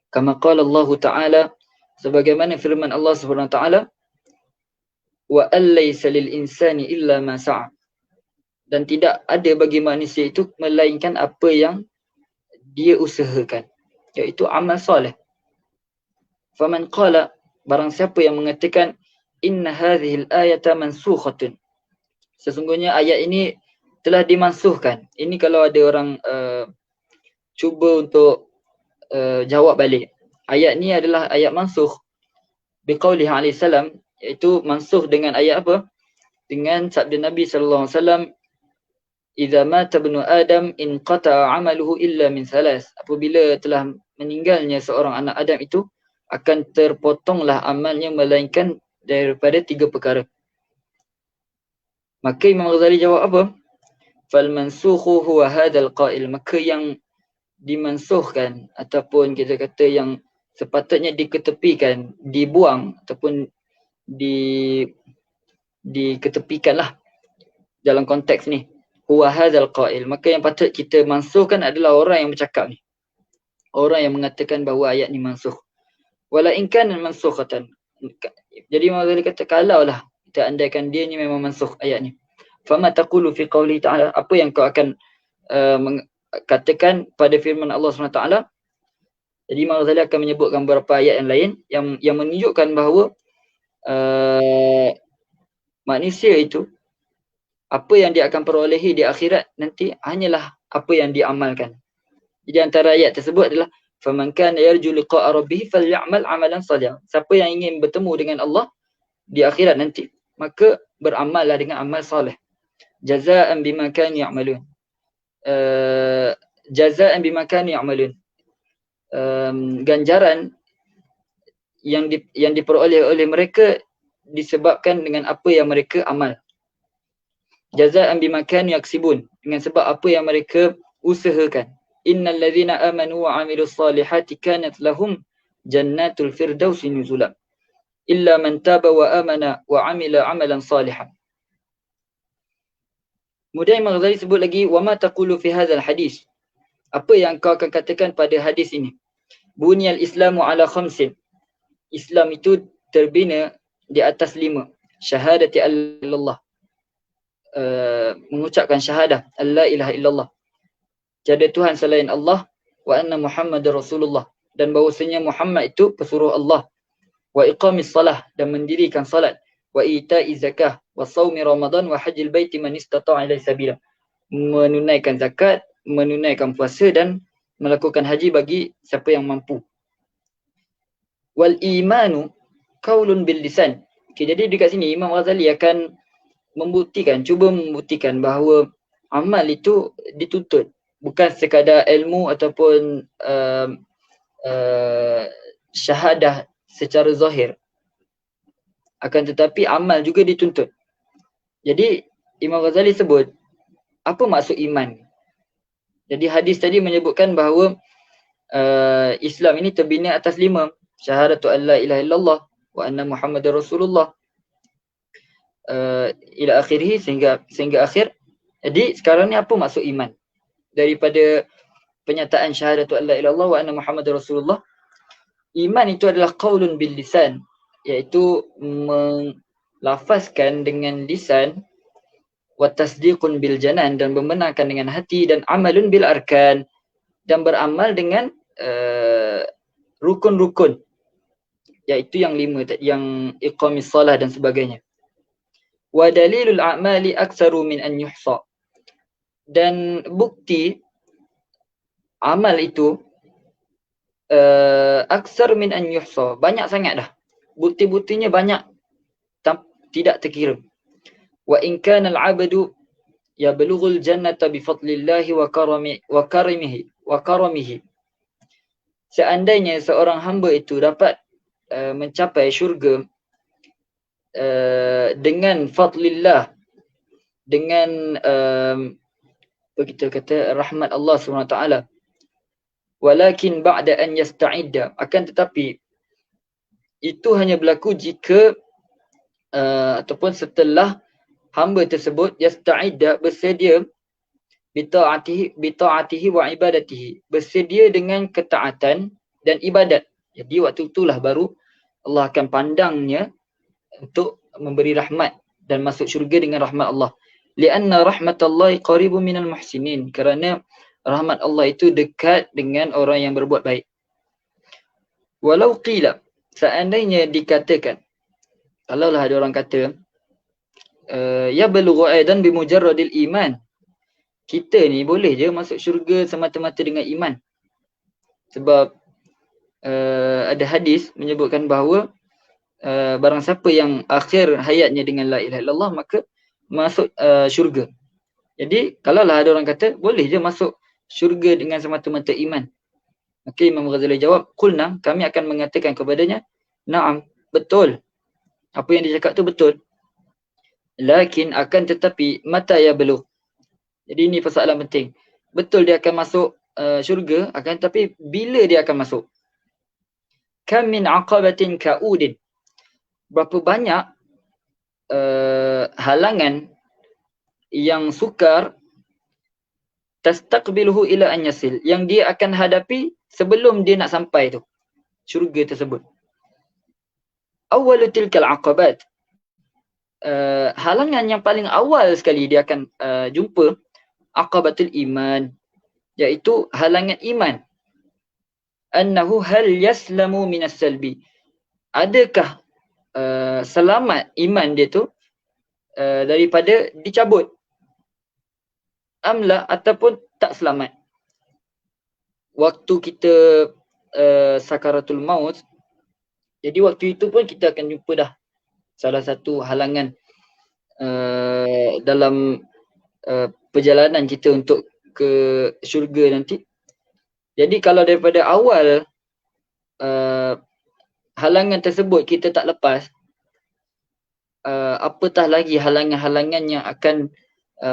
Kama qala Allah Ta'ala, sebagaimana firman Allah Subhanahu wa taala, wa allaysa lil insani illa ma sa'a, dan tidak ada bagi manusia itu melainkan apa yang dia usahakan, iaitu amal soleh. Faman qala, barang siapa yang mengatakan inna hadhil ayata mansukhatun, sesungguhnya ayat ini telah dimansuhkan. Ini kalau ada orang cuba untuk jawab balik. Ayat ni adalah ayat mansuh biqaulihi alaihi salam, iaitu mansuh dengan ayat apa? Dengan sabda Nabi sallallahu alaihi wasallam, idza mata ibnu adam inqata'a 'amaluhu illa min thalas. Apabila telah meninggalnya seorang anak Adam itu, akan terpotonglah amalnya melainkan daripada 3 perkara. Maka Imam Ghazali jawab apa? Fal mansukhu huwa hadzal qail, maka yang dimansuhkan ataupun kita kata yang sepatutnya diketepikan, dibuang ataupun diketepikanlah dalam konteks ni, huwa hadzal qail, maka yang patut kita mansuhkan adalah orang yang bercakap ni, orang yang mengatakan bahawa ayat ni mansuh. Wala in kana mansukhatan, jadi Imam Ghazali kata kalaulah kita andaikan dia ni memang mansuh ayat ni, fama taqulu fi qouli ta'ala, apa yang kau akan katakan pada firman Allah SWT. Jadi Imam Ghazali akan menyebutkan beberapa ayat yang lain yang menunjukkan bahawa manusia itu, apa yang dia akan perolehi di akhirat nanti hanyalah apa yang diamalkan. Jadi antara ayat tersebut adalah faman kana yarju liqa'a rabbih falyamal 'amalan salihan. Siapa yang ingin bertemu dengan Allah di akhirat nanti, maka beramallah dengan amal soleh. Jazaa'an bima kanu ya'malun. Jazaa'an bima kanu ya'malun. Ganjaran yang diperoleh oleh mereka disebabkan dengan apa yang mereka amal. Jazaa'an bima kanu yaksibun, dengan sebab apa yang mereka usahakan. Innal ladzina amanu wa 'amilus solihati kanat lahum jannatul firdausi nuzula illa man taba wa amana wa 'amila 'amalan salihan. Kemudian Imam Ghazali sebut lagi, wa ma taqulu fi hadzal hadis, apa yang kau akan katakan pada hadis ini. Bunyal islamu ala khamsin, Islam itu terbina di atas 5. Syahadati Allah, mengucapkan syahadah alla ilaha illallah, tiada Tuhan selain Allah, wa anna Muhammadar Rasulullah, dan bahawasanya Muhammad itu pesuruh Allah, wa iqamis salah, dan mendirikan salat, wa ita'iz zakah, wa saumi ramadan, wa hajjil baiti man istata'a ilaihi sabila, menunaikan zakat, menunaikan puasa, dan melakukan haji bagi siapa yang mampu. Wal imanu qaulun bil lisan. Okay, jadi dekat sini Imam Ghazali akan cuba membuktikan bahawa amal itu dituntut, bukan sekadar ilmu ataupun syahadah secara zahir, akan tetapi amal juga dituntut. Jadi Imam Ghazali sebut apa maksud iman. Jadi hadis tadi menyebutkan bahawa Islam ini terbina atas 5. Syahadatu an la ilaha illallah wa anna Muhammadar Rasulullah ila akhirih, sehingga akhir. Jadi sekarang ni apa maksud iman? Daripada penyataan syahadatu an la ilaha illallah wa anna Muhammadar Rasulullah, iman itu adalah qaulun bil lisan, iaitu melafazkan dengan lisan, wa tasdiqun bil janan, dan membenarkan dengan hati, dan amalun bil arkan, dan beramal dengan rukun-rukun, iaitu yang 5, yang iqamis salah dan sebagainya. Wa dalilul a'mali aktsaru min an yuhsa, dan bukti amal itu aksar min an yuhsa, banyak sangat dah. Bukti-buktinya banyak, tidak terkira. Wa in kana al-'abdu yablughul jannata bi fadlillahi wa karamihi. Seandainya seorang hamba itu dapat mencapai syurga dengan fadlillah, dengan apa kita kata, rahmat Allah SWT. Walakin ba'da an yasta'idda, akan tetapi itu hanya berlaku jika ataupun setelah hamba tersebut yasta'idda, bersedia bita'atihi wa ibadatihi, bersedia dengan ketaatan dan ibadat. Jadi waktu itulah baru Allah akan pandangnya untuk memberi rahmat dan masuk syurga dengan rahmat Allah. Lianna rahmatallahi qaribun minal muhsinin, kerana rahmat Allah itu dekat dengan orang yang berbuat baik. Walau qila, seandainya dikatakan, kalaulah ada orang kata ya balughu aidan bimujarradil iman, kita ni boleh je masuk syurga semata-mata dengan iman. Sebab ada hadis menyebutkan bahawa barang siapa yang akhir hayatnya dengan la ilaha illallah, maka masuk syurga. Jadi kalaulah ada orang kata boleh je masuk syurga dengan semata-mata iman, maka Imam Ghazali jawab, qulna, kami akan mengatakan kepadanya, na'am, betul, apa yang dia cakap tu betul. Lakin, akan tetapi, mata ya belum. Jadi ini persoalan penting. Betul dia akan masuk syurga, akan tetapi bila dia akan masuk? Kam min aqabatin ka'udin, berapa banyak halangan yang sukar, tastaqbiluhu ila an yasil, yang dia akan hadapi sebelum dia nak sampai tu syurga tersebut. Awwalu tilkal aqabat, halangan yang paling awal sekali dia akan jumpa, aqabatul iman, iaitu halangan iman. Annahu hal yaslamu minas salbi, adakah selamat iman dia tu daripada dicabut, amla, ataupun tak selamat. Waktu kita sakaratul maut, jadi waktu itu pun kita akan jumpa dah salah satu halangan dalam perjalanan kita untuk ke syurga nanti. Jadi kalau daripada awal halangan tersebut kita tak lepas, apatah lagi halangan-halangan yang akan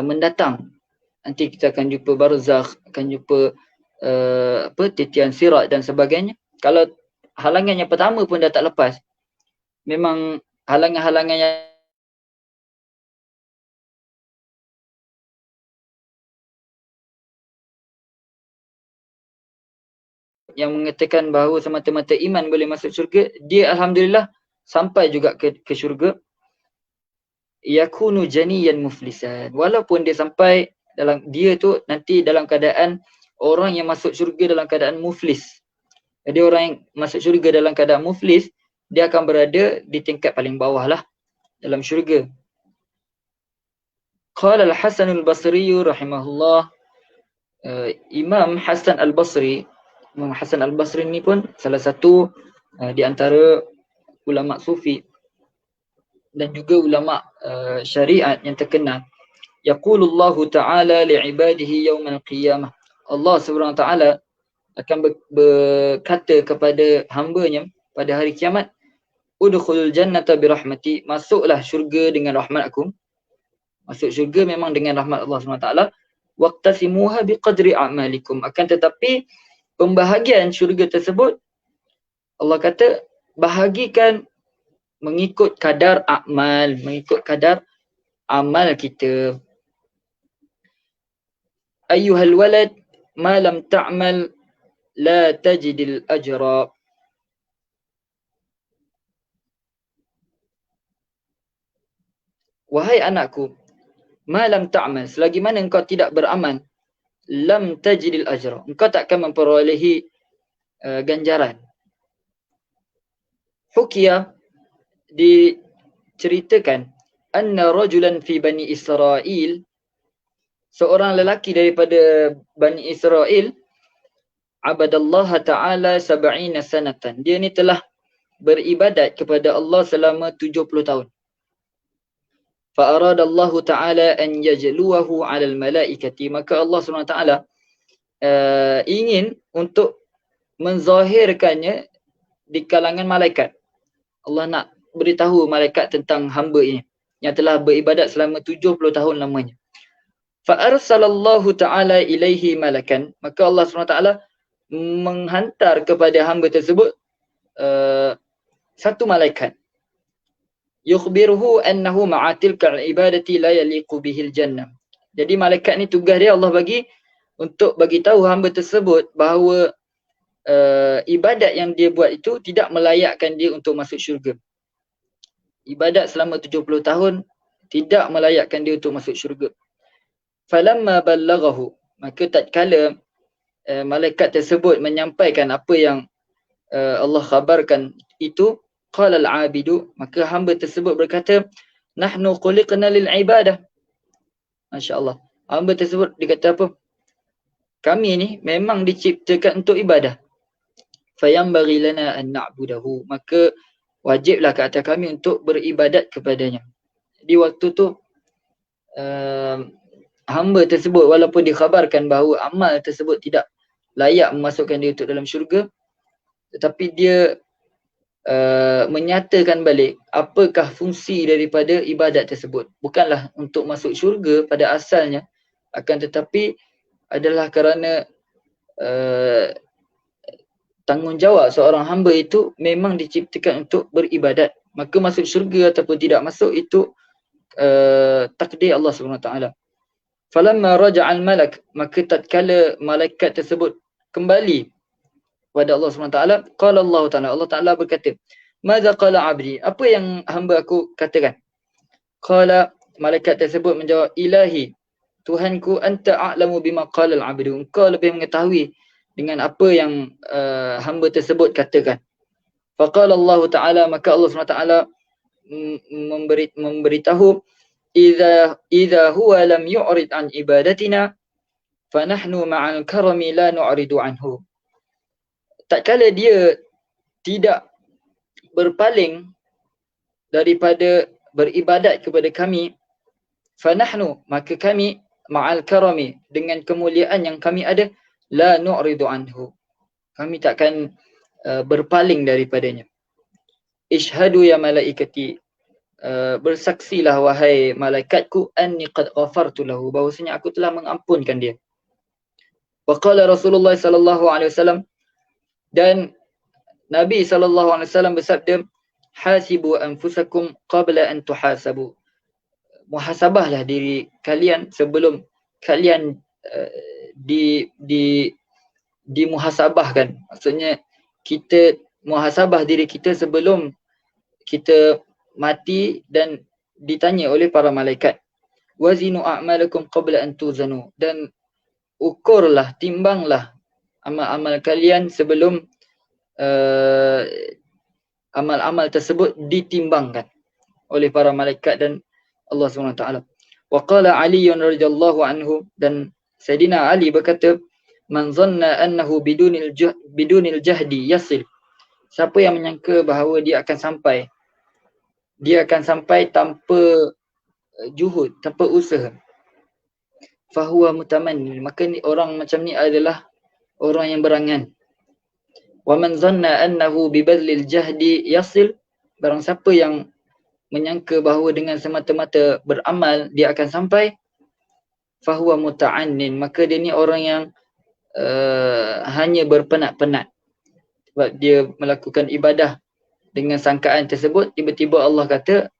mendatang. Nanti kita akan jumpa barzakh, akan jumpa titian sirat dan sebagainya. Kalau halangan yang pertama pun dah tak lepas, memang halangan-halangan yang mengatakan bahawa semata-mata iman boleh masuk syurga, dia alhamdulillah sampai juga ke syurga. Yakunu janiyan muflisan, walaupun dia sampai dalam, dia tu nanti dalam keadaan orang yang masuk syurga dalam keadaan muflis. Jadi orang yang masuk syurga dalam keadaan muflis, dia akan berada di tingkat paling bawah lah dalam syurga. Qala al-Hasan al-Basri rahimahullah, Imam Hasan al-Basri, Imam Hasan al-Basri ni pun salah satu di antara ulama sufi dan juga ulama syariat yang terkenal. Yaqulullahu ta'ala li'ibadihi yawmal qiyamah, Allah SWT akan berkata kepada hambanya pada hari kiamat, udkhulul jannata birahmati, masuklah syurga dengan rahmat aku. Masuk syurga memang dengan rahmat Allah SWT. Waqtasimuha biqadri a'malikum, akan tetapi pembahagian syurga tersebut Allah kata bahagikan mengikut kadar amal, mengikut kadar amal kita. Ayyuhal walad ma lam ta'mal la tajidil ajra. Wahai anakku, ma lam ta'mal, selagi mana engkau tidak beramal, lam tajidil ajra, engkau takkan memperolehi ganjaran. Hukiya, diceritakan, anna rajulan fi Bani Israel, seorang lelaki daripada Bani Israel, abadallaha ta'ala sab'ina sanatan. Dia ni telah beribadat kepada Allah selama 70 tahun. Fa aradallahu ta'ala an yajluwahu 'alal malaikati. Maka Allah SWT ingin untuk menzahirkannya di kalangan malaikat. Allah nak beritahu malaikat tentang hamba ini yang telah beribadat selama 70 tahun lamanya. Fa arsalallahu ta'ala ilaihi malakan. Maka Allah SWT menghantar kepada hamba tersebut satu malaikat. Yukhbiruhu annahu ma'atilka al-ibadati la yaliqu bihil jannah. Jadi malaikat ni tugas dia Allah bagi untuk bagi tahu hamba tersebut bahawa ibadat yang dia buat itu tidak melayakkan dia untuk masuk syurga. Ibadat selama 70 tahun tidak melayakkan dia untuk masuk syurga. Falamma ballaghahu, maka tatkala malaikat tersebut menyampaikan apa yang Allah khabarkan itu, qala al-abidu, maka hamba tersebut berkata, nahnu khuliqna lil ibadah. Masya-Allah. Hamba tersebut dikata apa? Kami ni memang diciptakan untuk ibadah. Fayambaghi lana an na'budahu, maka wajiblah ke atas kami untuk beribadat kepadanya. Di waktu tu hamba tersebut walaupun dikhabarkan bahawa amal tersebut tidak layak memasukkan dia untuk dalam syurga, tetapi dia menyatakan balik apakah fungsi daripada ibadat tersebut. Bukanlah untuk masuk syurga pada asalnya, akan tetapi adalah kerana tanggungjawab seorang hamba itu memang diciptakan untuk beribadat. Maka masuk syurga ataupun tidak masuk itu takdir Allah SWT. Falamma raja'al malak, maka tatkala malaikat tersebut kembali kepada Allah SWT, qala Allah Ta'ala, Allah Ta'ala berkata, madza qala abdi, apa yang hamba aku katakan? Qala, malaikat tersebut menjawab, ilahi, Tuhanku, anta a'lamu bima qala al-abdu, engkau lebih mengetahui dengan apa yang hamba tersebut katakan. Faqala Allah Ta'ala, maka Allah SWT memberitahu, idza huwa lam yu'rid an ibadatina fa nahnu ma'al karami la nu'ridu anhu. Tatkala dia tidak berpaling daripada beribadat kepada kami, fa nahnu, maka kami ma'al karami, dengan kemuliaan yang kami ada, la nu'ridu anhu, kami takkan berpaling daripadanya. Ishhadu ya malaikati, bersaksilah wahai malaikatku, anni qad ghafartu lahu, bahwasanya aku telah mengampunkan dia. Wa qala Rasulullah sallallahu alaihi wasallam, dan Nabi sallallahu alaihi wasallam bersabda, hasibu anfusakum qabla an tuhasabu, muhasabahlah diri kalian sebelum kalian dimuhasabahkan. Maksudnya kita muhasabah diri kita sebelum kita mati dan ditanya oleh para malaikat. Wazinu a'malakum qabla an tuzanu, dan ukurlah, timbanglah amal-amal kalian sebelum amal-amal tersebut ditimbangkan oleh para malaikat dan Allah SWT. Wa qala Ali radhiyallahu anhu, dan Sayyidina Ali berkata, man zanna annahu bidunil jahdi yasil, siapa yang menyangka bahawa dia akan sampai tanpa juhud, tanpa usaha, fahuwa mutamanni, maka ni orang macam ni adalah orang yang berangan. Wa man zanna annahu bibadlil jahdi yasil, barang siapa yang menyangka bahawa dengan semata-mata beramal dia akan sampai, fahuwa muta'annin, maka dia ni orang yang hanya berpenat-penat. Sebab dia melakukan ibadah dengan sangkaan tersebut, tiba-tiba Allah kata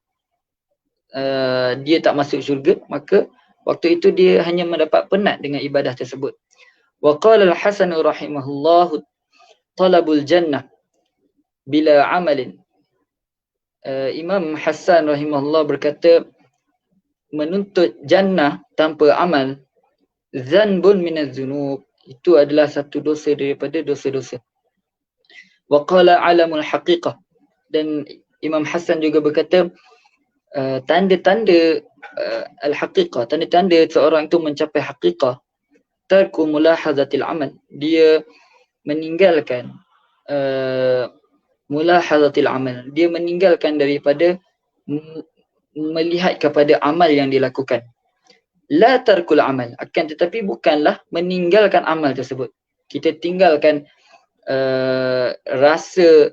dia tak masuk syurga, maka waktu itu dia hanya mendapat penat dengan ibadah tersebut. Wa qala al-Hasan rahimahullah, talabul jannah bila amalin. Imam Hasan rahimahullah berkata, menuntut jannah tanpa amal, zanbun minaz zunub, itu adalah satu dosa daripada dosa-dosa. Wa qala alamul haqiqah, dan Imam Hasan juga berkata, tanda-tanda al-haqiqah, tanda-tanda seorang itu mencapai haqiqah, tarku mulahazatil amal, dia meninggalkan mulahadatil amal. Dia meninggalkan daripada melihat kepada amal yang dilakukan. La tarkul amal, akan tetapi bukanlah meninggalkan amal tersebut. Kita tinggalkan rasa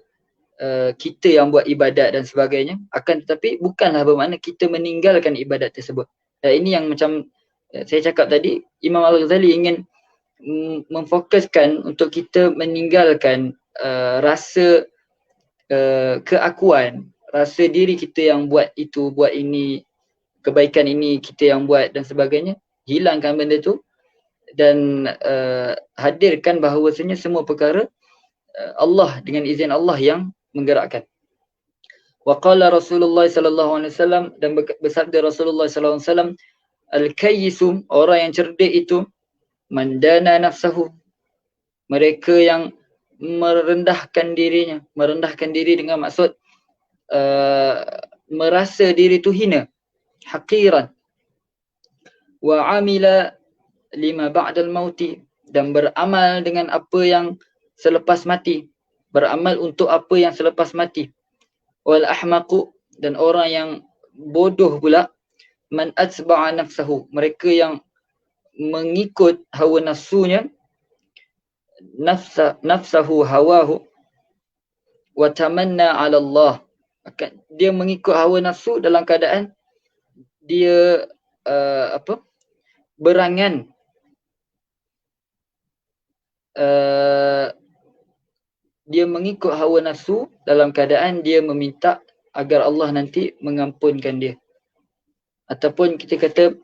kita yang buat ibadat dan sebagainya, akan tetapi bukanlah bermakna kita meninggalkan ibadat tersebut. Dan ini yang macam saya cakap tadi, Imam Al-Ghazali ingin memfokuskan untuk kita meninggalkan rasa keakuan, rasa diri kita yang buat itu, buat ini, kebaikan ini kita yang buat dan sebagainya. Hilangkan benda tu dan hadirkan bahawasanya semua perkara Allah, dengan izin Allah yang menggerakkan. Wa qala Rasulullah sallallahu alaihi wasallam, dan bersabda Rasulullah sallallahu alaihi wasallam, al-kayyisu, orang yang cerdik itu, man dana nafsahu, mereka yang merendahkan dirinya. Merendahkan diri dengan maksud merasa diri itu hina, haqiran. Wa amila lima ba'dal mauti, dan beramal dengan apa yang selepas mati. Beramal untuk apa yang selepas mati. Wal ahmaqu, dan orang yang bodoh pula, man atsba'a nafsahu, mereka yang mengikut hawa nafsunya, nafsahu hawahu wa tamanna 'ala Allah. Dia mengikut hawa nafsu dalam keadaan dia berangan dia mengikut hawa nafsu dalam keadaan dia meminta agar Allah nanti mengampunkan dia. Ataupun kita kata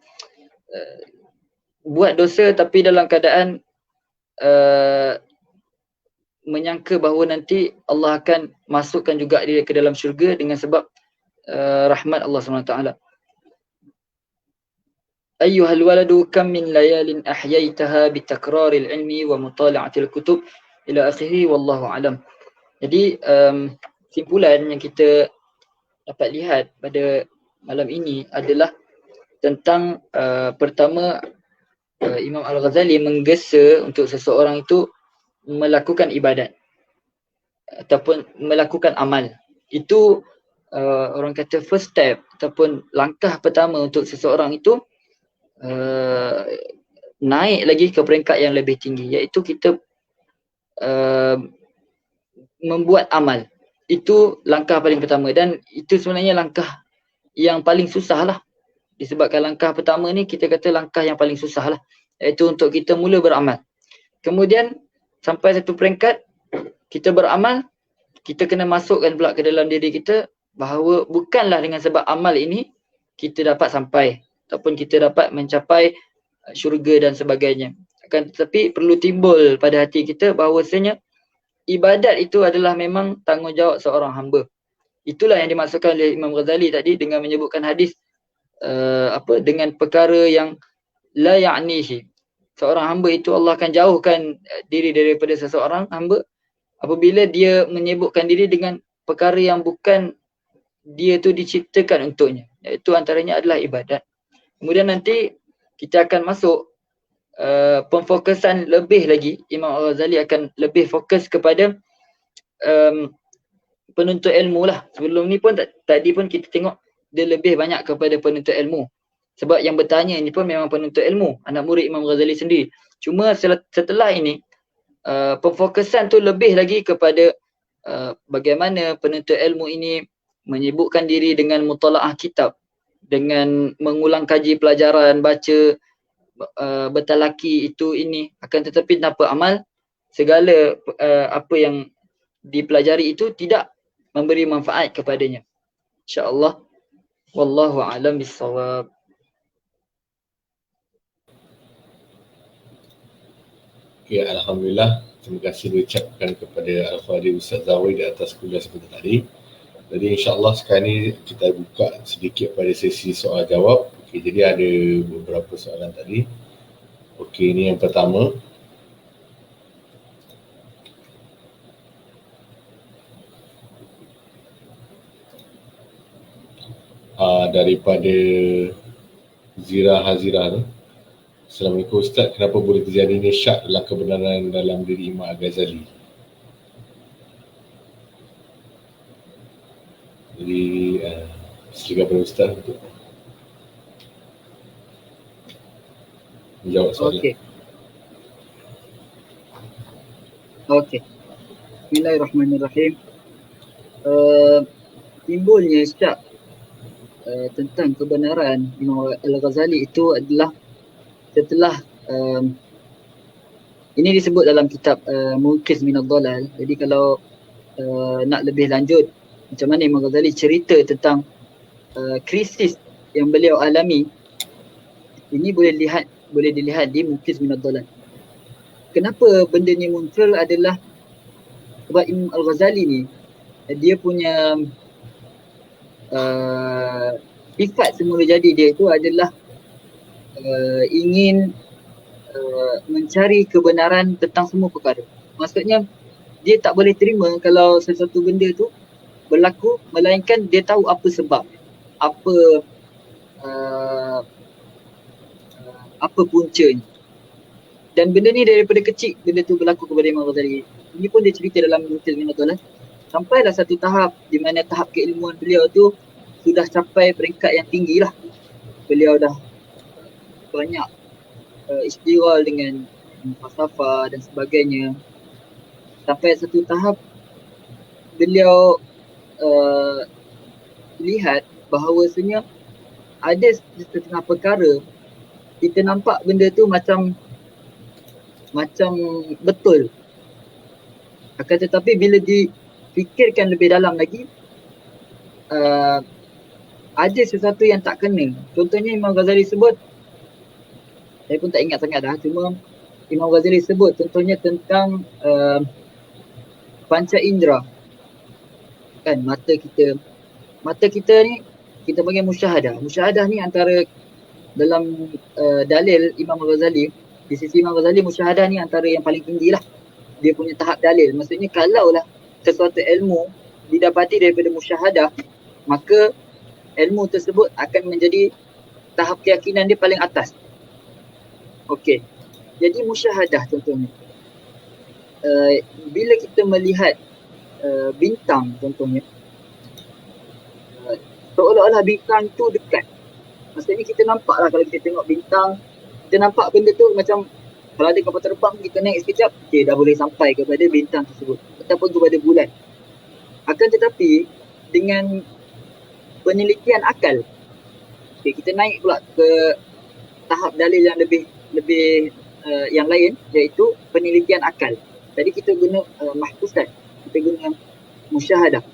buat dosa tapi dalam keadaan menyangka bahawa nanti Allah akan masukkan juga dia ke dalam syurga dengan sebab rahmat Allah SWT. Ayyuhal waladu kam min layalin ahyaitaha bitakraril ilmi wa mutala'atil kutub ila akhiri, wallahu alam. Jadi simpulan yang kita dapat lihat pada malam ini adalah tentang pertama, Imam Al-Ghazali menggesa untuk seseorang itu melakukan ibadat ataupun melakukan amal. Itu orang kata first step ataupun langkah pertama untuk seseorang itu naik lagi ke peringkat yang lebih tinggi, iaitu kita membuat amal. Itu langkah paling pertama dan itu sebenarnya langkah yang paling susah lah. Disebabkan langkah pertama ni kita kata langkah yang paling susah lah, iaitu untuk kita mula beramal. Kemudian sampai satu peringkat kita beramal, kita kena masukkan pula ke dalam diri kita bahawa bukanlah dengan sebab amal ini kita dapat sampai ataupun kita dapat mencapai syurga dan sebagainya. Akan tetapi perlu timbul pada hati kita bahawasanya ibadat itu adalah memang tanggungjawab seorang hamba. Itulah yang dimaksudkan oleh Imam Ghazali tadi dengan menyebutkan hadis dengan perkara yang la ya'nihi. Seorang hamba itu Allah akan jauhkan diri daripada seseorang hamba apabila dia menyebutkan diri dengan perkara yang bukan dia tu diciptakan untuknya, iaitu antaranya adalah ibadat. Kemudian nanti kita akan masuk pemfokusan lebih lagi. Imam Al-Ghazali akan lebih fokus kepada penuntut ilmu lah. Sebelum ni pun tadi pun kita tengok dia lebih banyak kepada penuntut ilmu. Sebab yang bertanya ni pun memang penuntut ilmu, anak murid Imam Ghazali sendiri. Cuma setelah ini pemfokusan tu lebih lagi kepada bagaimana penuntut ilmu ini menyibukkan diri dengan mutalaah kitab, dengan mengulang kaji pelajaran, baca, bertalaki itu ini. Akan tetapi tanpa amal, segala apa yang dipelajari itu tidak memberi manfaat kepadanya. InsyaAllah. Wallahu a'lam bissawab. Okay, Alhamdulillah. Terima kasih diucapkan kepada Al-Fadhil Ustaz Zawi di atas kuliah sebentar tadi. Jadi insyaAllah sekarang ni kita buka sedikit pada sesi soal jawab. Okay, jadi ada beberapa soalan tadi. Okey, ini yang pertama. Daripada Zira Hazira tu. Assalamualaikum Ustaz, kenapa boleh terjadinya syak dalam kebenaran dalam diri Imam Al-Ghazali? Jadi silakan pada Ustaz untuk menjawab soalan. Okey. Bismillahirrahmanirrahim. Timbulnya syak tentang kebenaran Imam Al-Ghazali itu adalah setelah ini disebut dalam kitab Munqidh Minadh Dhalal. Jadi kalau nak lebih lanjut macam mana Imam Ghazali cerita tentang krisis yang beliau alami, ini boleh dilihat di Munqidh Minadh Dhalal. Kenapa benda ni muncul adalah sebab Imam Al-Ghazali ni dia punya sifat semula jadi dia itu adalah ingin mencari kebenaran tentang semua perkara. Maksudnya dia tak boleh terima kalau sesuatu benda tu berlaku melainkan dia tahu apa sebab, apa puncanya. Dan benda ni daripada kecil benda tu berlaku kepada Imam Ghazali. Ini pun dia cerita dalam Munqidh Minadh Dhalal. Sampailah satu tahap di mana tahap keilmuan beliau tu sudah capai peringkat yang tinggi lah. Beliau dah banyak istighal dengan falsafah dan sebagainya. Sampai satu tahap beliau lihat bahawasanya ada setengah perkara kita nampak benda tu macam betul. Akan tetapi bila difikirkan lebih dalam lagi ada sesuatu yang tak kena. Contohnya Imam Ghazali sebut, saya pun tak ingat sangat dah, cuma Imam Ghazali sebut contohnya tentang panca indera. Kan mata kita ni kita panggil musyahadah. Musyahadah ni antara dalam dalil Imam Ghazali, di sisi Imam Ghazali musyahadah ni antara yang paling tinggi lah. Dia punya tahap dalil. Maksudnya kalaulah sesuatu ilmu didapati daripada musyahadah, maka ilmu tersebut akan menjadi tahap keyakinan dia paling atas. Okey. Jadi musyahadah contohnya. Bila kita melihat bintang contohnya, seolah-olah bintang tu dekat. Maksudnya kita nampak lah kalau kita tengok bintang, kita nampak benda tu macam kalau ada kapal terbang kita naik sekejap, okay, dah boleh sampai kepada bintang tersebut ataupun kepada bulan. Akan tetapi dengan penelitian akal, okay, kita naik pula ke tahap dalil yang lebih yang lain, iaitu penelitian akal. Tadi kita guna mahfuzat, kita guna musyahadah.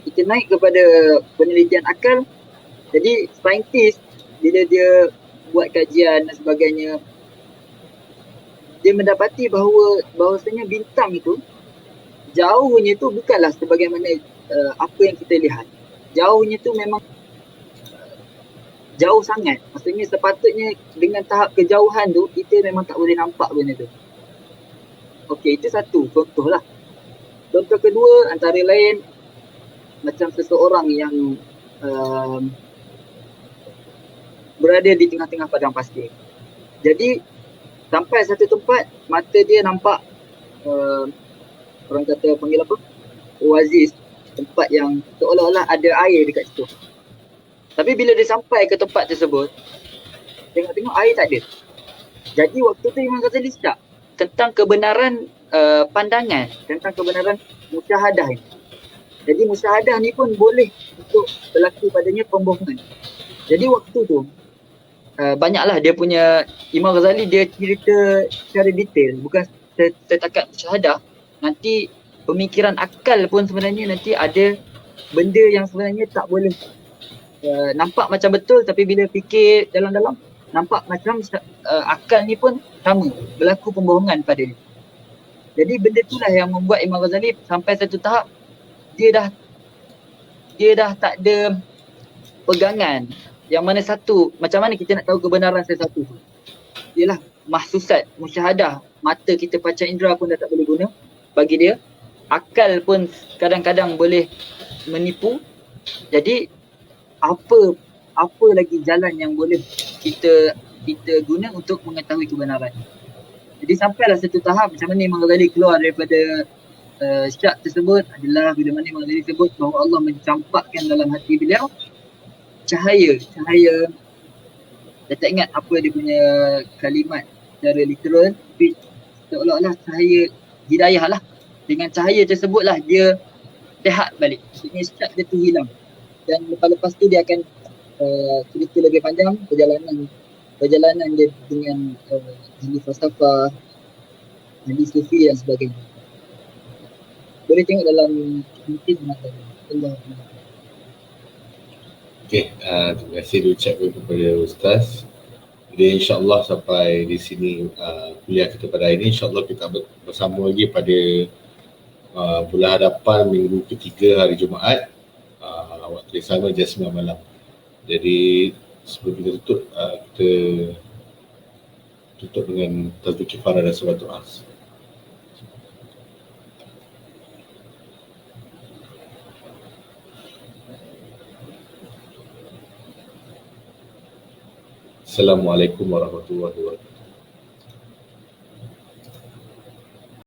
Kita naik kepada penelitian akal. Jadi saintis bila dia buat kajian dan sebagainya, dia mendapati bahawasanya bintang itu jauhnya tu bukanlah sebagaimana apa yang kita lihat. Jauhnya tu memang jauh sangat. Maksudnya sepatutnya dengan tahap kejauhan tu kita memang tak boleh nampak benda tu. Okey, itu satu contoh lah. Contoh kedua antara lain macam seseorang yang berada di tengah-tengah padang pasir. Jadi sampai satu tempat mata dia nampak orang kata panggil apa? Oasis, tempat yang seolah-olah ada air dekat situ. Tapi bila dia sampai ke tempat tersebut, tengok-tengok air tak ada. Jadi waktu tu Imam Ghazali syak tentang kebenaran pandangan, tentang kebenaran musyahadah ni. Jadi musyahadah ni pun boleh untuk berlaku padanya pembohongan. Jadi waktu tu banyaklah dia punya, Imam Ghazali dia cerita secara detail, bukan setakat musyahadah. Nanti pemikiran akal pun sebenarnya nanti ada benda yang sebenarnya tak boleh nampak macam betul, tapi bila fikir dalam-dalam nampak macam akal ni pun sama, berlaku pembohongan pada dia. Jadi benda itulah yang membuat Imam Ghazali sampai satu tahap dia dah tak ada pegangan. Yang mana satu, macam mana kita nak tahu kebenaran sesuatu tu? Ialah mahsusat, musyahadah. Mata kita panca indera pun dah tak boleh guna bagi dia. Akal pun kadang-kadang boleh menipu. Jadi apa lagi jalan yang boleh kita kita guna untuk mengetahui kebenaran. Jadi sampailah satu tahap macam mana Imam Ghazali keluar daripada syak tersebut adalah bila mana Imam Ghazali sebut bahawa Allah mencampakkan dalam hati beliau cahaya. Saya tak ingat apa dia punya kalimat secara literal, tapi seolah-olah cahaya hidayah lah. Dengan cahaya tersebutlah dia sihat balik. Maksudnya syak dia tu hilang. Dan lepas tu dia akan cerita lebih panjang perjalanan dia dengan ahli falsafah, ahli sufi dan sebagainya. Boleh tengok dalam mungkin Allah. Okey, terima kasih diucapkan kepada Ustaz. Jadi insyaAllah sampai di sini kuliah kita pada hari ini. InsyaAllah kita bersama lagi pada bulan hadapan minggu ketiga hari Jumaat, waktu yang sama jam 9 malam. Jadi sebelum kita tutup, kita tutup dengan tasbih kifarah dan solat doa. Assalamualaikum warahmatullahi wabarakatuh.